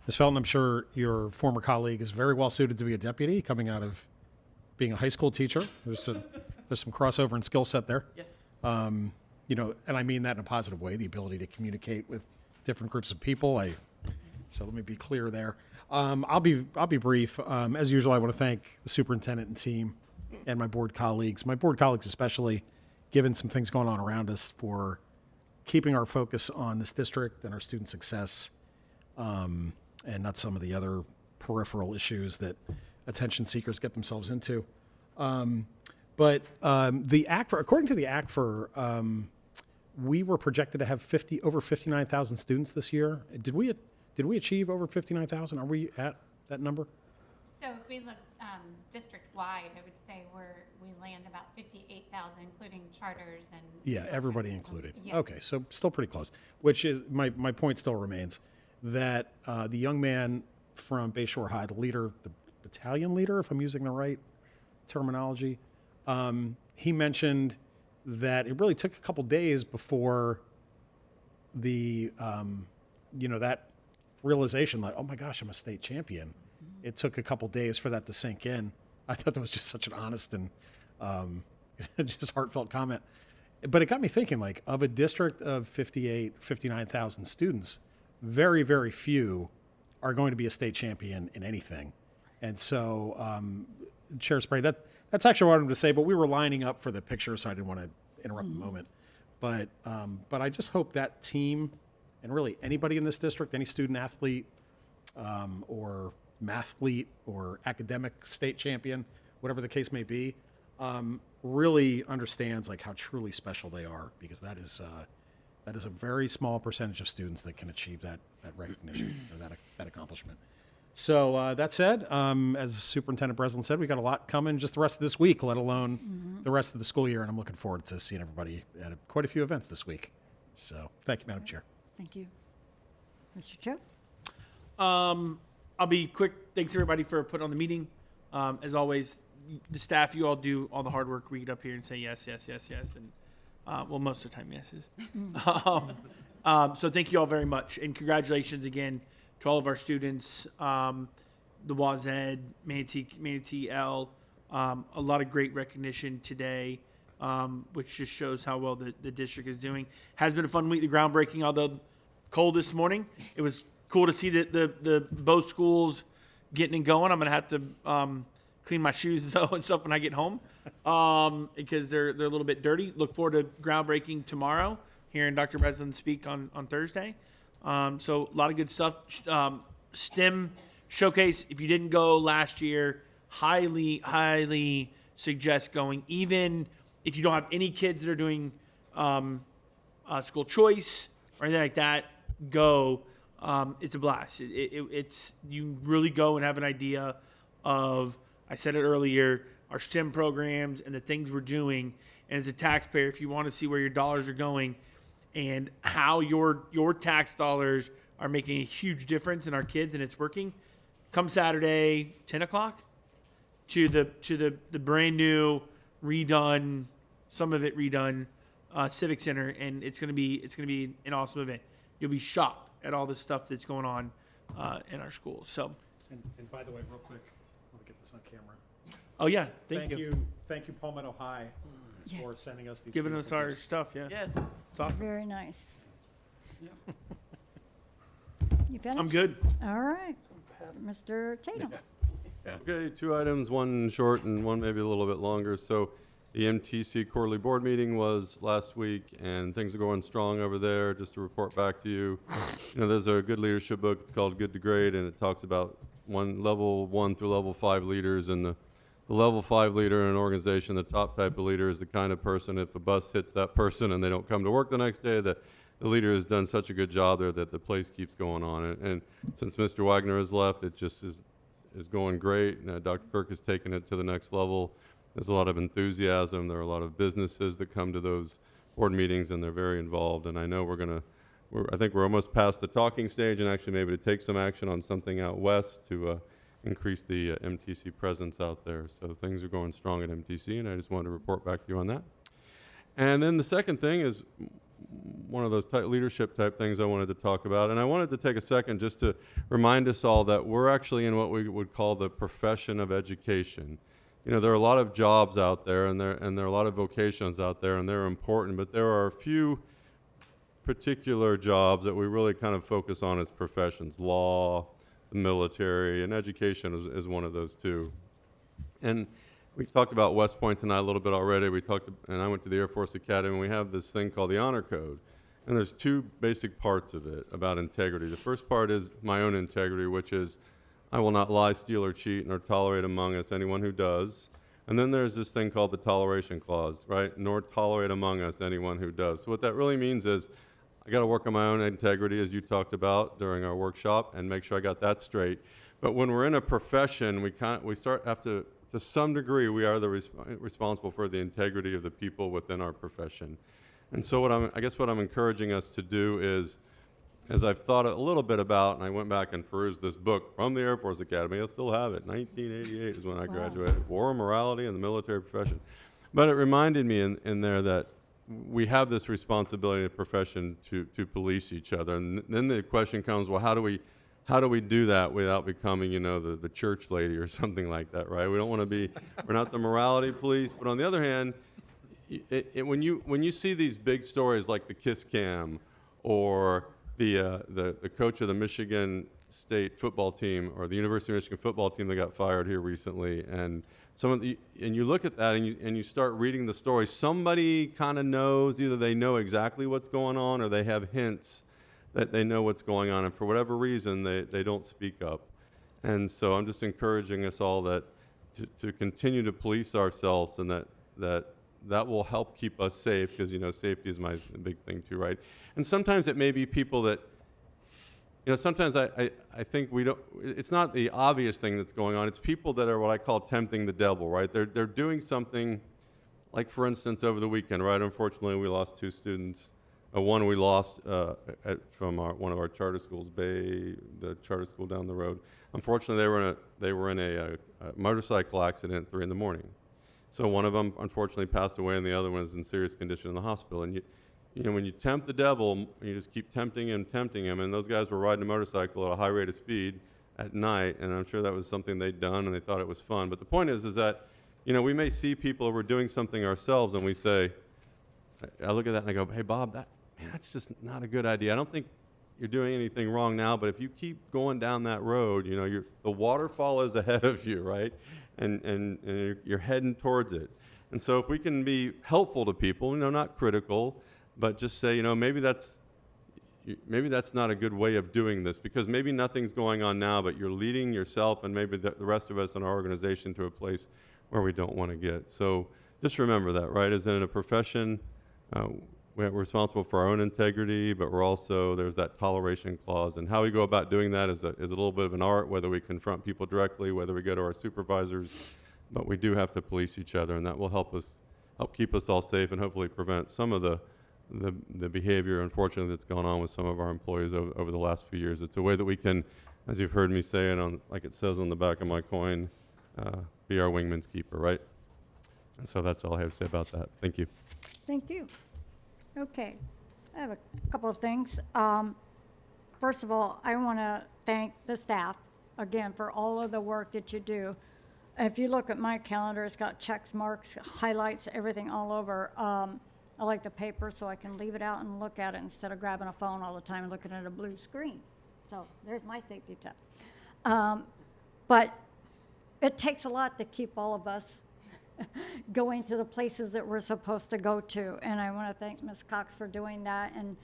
Ms. Felton, I'm sure your former colleague is very well suited to be a deputy, coming out of being a high school teacher. There's some crossover in skill set there. Yes. And I mean that in a positive way, the ability to communicate with different groups of people. So let me be clear there. I'll be brief. As usual, I want to thank the superintendent and team and my board colleagues especially, given some things going on around us, for keeping our focus on this district and our student success, and not some of the other peripheral issues that attention seekers get themselves into. But the ACFR, according to the ACFR, we were projected to have over 59,000 students this year. Did we achieve over 59,000? Are we at that number? So if we looked district-wide, I would say we land about 58,000, including charters and... Yeah, everybody included. Yeah. Okay, so still pretty close, which is, my point still remains, that the young man from Bayshore High, the battalion leader, if I'm using the right terminology, he mentioned that it really took a couple days before the, that realization, like, oh my gosh, I'm a state champion. It took a couple days for that to sink in. I thought that was just such an honest and just heartfelt comment. but it got me thinking, like, of a district of 59,000 students, very, very few are going to be a state champion in anything. And so, Chair Spray, that's actually what I wanted to say, but we were lining up for the picture, so I didn't want to interrupt the moment. But I just hope that team, and really anybody in this district, any student athlete or mathlete or academic state champion, whatever the case may be, really understands like how truly special they are, because that is a very small percentage of students that can achieve that recognition or that accomplishment. So that said, as Superintendent Breslin said, we got a lot coming just the rest of this week, let alone the rest of the school year, and I'm looking forward to seeing everybody at quite a few events this week. So thank you, Madam Chair. Thank you. Mr. Cho? I'll be quick. Thanks everybody for putting on the meeting. As always, the staff, you all do all the hard work. We get up here and say yes, yes, yes, yes, and well, most of the time, yeses. So thank you all very much, and congratulations again to all of our students, the WAZED, Manatee L. A lot of great recognition today, which just shows how well the district is doing. Has been a fun week, the groundbreaking, although cold this morning. It was cool to see the both schools getting and going. I'm going to have to clean my shoes though and stuff when I get home because they're a little bit dirty. Look forward to groundbreaking tomorrow, hearing Dr. Breslin speak on Thursday. So a lot of good stuff. STEM showcase, if you didn't go last year, highly suggest going. Even if you don't have any kids that are doing school choice or anything like that, go. It's a blast. It's you really go and have an idea of, I said it earlier, our STEM programs and the things we're doing. And as a taxpayer, if you want to see where your dollars are going and how your tax dollars are making a huge difference in our kids and it's working, come Saturday, 10 o'clock, to the brand new, redone, some of it redone, Civic Center, and it's gonna be an awesome event. You'll be shocked at all the stuff that's going on in our schools. So, and by the way, real quick, I want to get this on camera. Oh yeah, thank you, Palmetto High, for sending us these, giving us beautiful our gifts. stuff. Yeah, Yes. it's awesome. Very nice. You finished? I'm good. All right. Mr. Tatum? Okay, 2 items, one short and one maybe a little bit longer. So the MTC quarterly board meeting was last week, and things are going strong over there. Just to report back to you, there's a good leadership book. It's called Good to Great, and it talks about level 1 through level 5 leaders. And the level 5 leader in an organization, the top type of leader, is the kind of person, if a bus hits that person and they don't come to work the next day, the leader has done such a good job there that the place keeps going on. And since Mr. Wagner has left, it just is going great. Dr. Kirk has taken it to the next level. There's a lot of enthusiasm. There are a lot of businesses that come to those board meetings, and they're very involved. And I know I think we're almost past the talking stage, and actually maybe to take some action on something out west to increase the MTC presence out there. So things are going strong at MTC, and I just wanted to report back to you on that. And then the second thing is one of those leadership type things I wanted to talk about. And I wanted to take a second just to remind us all that we're actually in what we would call the profession of education. There are a lot of jobs out there, and there are a lot of vocations out there, and they're important, but there are a few particular jobs that we really kind of focus on as professions: law, the military, and education is one of those too. And we talked about West Point tonight a little bit already. And I went to the Air Force Academy, and we have this thing called the Honor Code. And there's two basic parts of it about integrity. The first part is my own integrity, which is I will not lie, steal, or cheat, nor tolerate among us anyone who does. And then there's this thing called the toleration clause, right? Nor tolerate among us anyone who does. So what that really means is I got to work on my own integrity, as you talked about during our workshop, and make sure I got that straight. But when we're in a profession, to some degree, we are responsible for the integrity of the people within our profession. And so what I'm encouraging us to do is, as I've thought a little bit about, and I went back and perused this book from the Air Force Academy, I still have it, 1988 is when I graduated, War, Morality, and the Military Profession. But it reminded me in there that we have this responsibility in the profession to police each other. And then the question comes, well, how do we do that without becoming, the church lady or something like that, right? We don't want to be, we're not the morality police, but on the other hand, when you see these big stories like the Kiss Cam or the coach of the Michigan State football team or the University of Michigan football team that got fired here recently, and and you look at that and you start reading the story, somebody kind of knows, either they know exactly what's going on or they have hints that they know what's going on, and for whatever reason they don't speak up. And so I'm just encouraging us all that to continue to police ourselves, and that will help keep us safe, because safety is my big thing too, right? And sometimes it may be people that, sometimes I think it's not the obvious thing that's going on. It's people that are what I call tempting the devil, right? They're doing something, like for instance over the weekend, right? Unfortunately, we lost 2 students. One we lost from one of our charter schools, the charter school down the road. Unfortunately, they were in a motorcycle accident at 3 in the morning. So one of them unfortunately passed away, and the other one is in serious condition in the hospital. And when you tempt the devil, you just keep tempting him, and those guys were riding a motorcycle at a high rate of speed at night, and I'm sure that was something they'd done, and they thought it was fun. But the point is that, we may see people who are doing something ourselves, and we say, I look at that and I go, hey, Bob, that's just not a good idea. I don't think you're doing anything wrong now, but if you keep going down that road, the waterfall is ahead of you, right? And you're heading towards it. And so if we can be helpful to people, not critical, but just say, maybe that's not a good way of doing this, because maybe nothing's going on now, but you're leading yourself and maybe the rest of us in our organization to a place where we don't want to get. So just remember that, right? As in a profession, we're responsible for our own integrity, but there's that toleration clause, and how we go about doing that is a little bit of an art, whether we confront people directly, whether we go to our supervisors, but we do have to police each other, and that will help keep us all safe and hopefully prevent some of the behavior, unfortunately, that's gone on with some of our employees over the last few years. It's a way that we can, as you've heard me say it, like it says on the back of my coin, be our wingman's keeper, right? And so that's all I have to say about that. Thank you. Thank you. Okay, I have a couple of things. First of all, I want to thank the staff, again, for all of the work that you do. If you look at my calendar, it's got checks, marks, highlights, everything all over. I like the paper so I can leave it out and look at it instead of grabbing a phone all the time and looking at a blue screen. So there's my safety tip. But it takes a lot to keep all of us going to the places that we're supposed to go to. And I want to thank Ms. Cox for doing that. And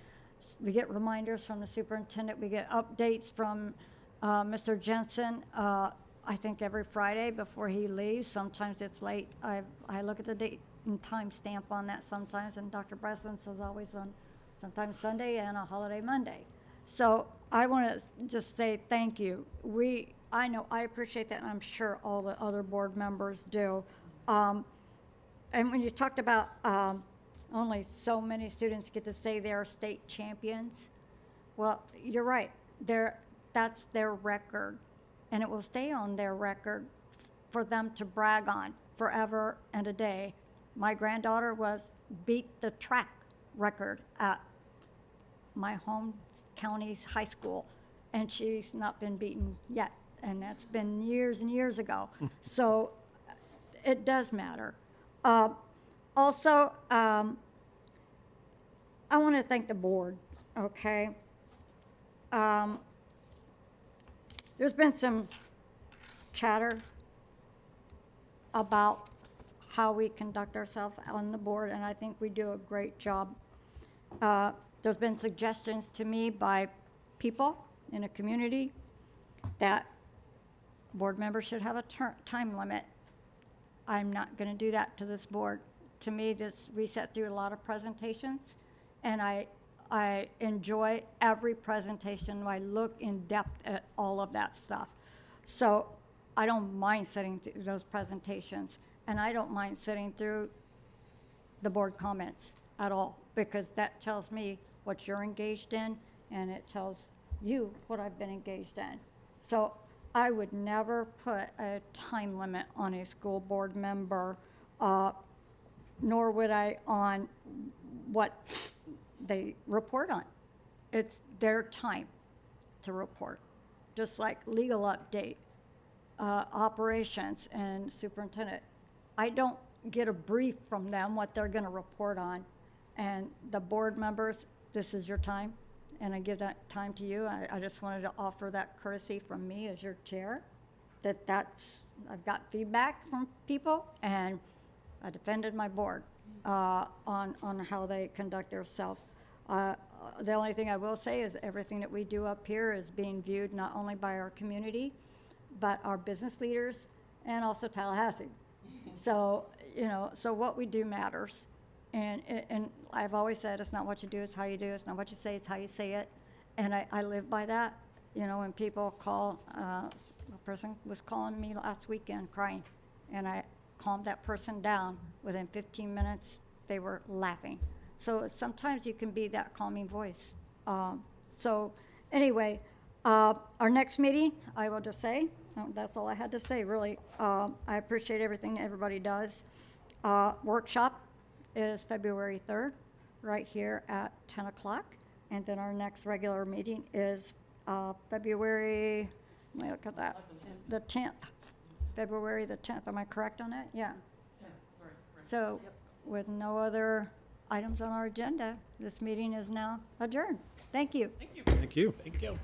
we get reminders from the superintendent. We get updates from Mr. Jensen, I think every Friday before he leaves. Sometimes it's late. I look at the date and time stamp on that sometimes. And Dr. Breslin says always on sometimes Sunday and a holiday Monday. So I want to just say thank you. I know I appreciate that, and I'm sure all the other board members do. And when you talked about only so many students get to say they're state champions, well, you're right. That's their record, and it will stay on their record for them to brag on forever and a day. My granddaughter beat the track record at my home county's high school, and she's not been beaten yet, and that's been years and years ago. So it does matter. Also, I want to thank the board, okay? There's been some chatter about how we conduct ourselves on the board, and I think we do a great job. There's been suggestions to me by people in a community that board members should have a time limit. I'm not going to do that to this board. To me, we sat through a lot of presentations, and I enjoy every presentation. I look in depth at all of that stuff. So I don't mind sitting through those presentations, and I don't mind sitting through the board comments at all, because that tells me what you're engaged in, and it tells you what I've been engaged in. So I would never put a time limit on a school board member, nor would I on what they report on. It's their time to report, just like legal update, operations, and superintendent. I don't get a brief from them, what they're going to report on. And the board members, this is your time, and I give that time to you. I just wanted to offer that courtesy from me as your chair, I've got feedback from people, and I defended my board on how they conduct themselves. The only thing I will say is everything that we do up here is being viewed not only by our community, but our business leaders and also Tallahassee. So, so what we do matters. And I've always said, it's not what you do, it's how you do it. It's not what you say, it's how you say it. And I live by that. When people call, a person was calling me last weekend crying, and I calmed that person down. Within 15 minutes, they were laughing. So sometimes you can be that calming voice. So anyway, our next meeting, I will just say, that's all I had to say, really. I appreciate everything that everybody does. Workshop is February 3rd, right here at 10 o'clock. And then our next regular meeting is February, let me look at that, the 10th. February the 10th, am I correct on that? Yeah. So with no other items on our agenda, this meeting is now adjourned. Thank you. Thank you. Thank you.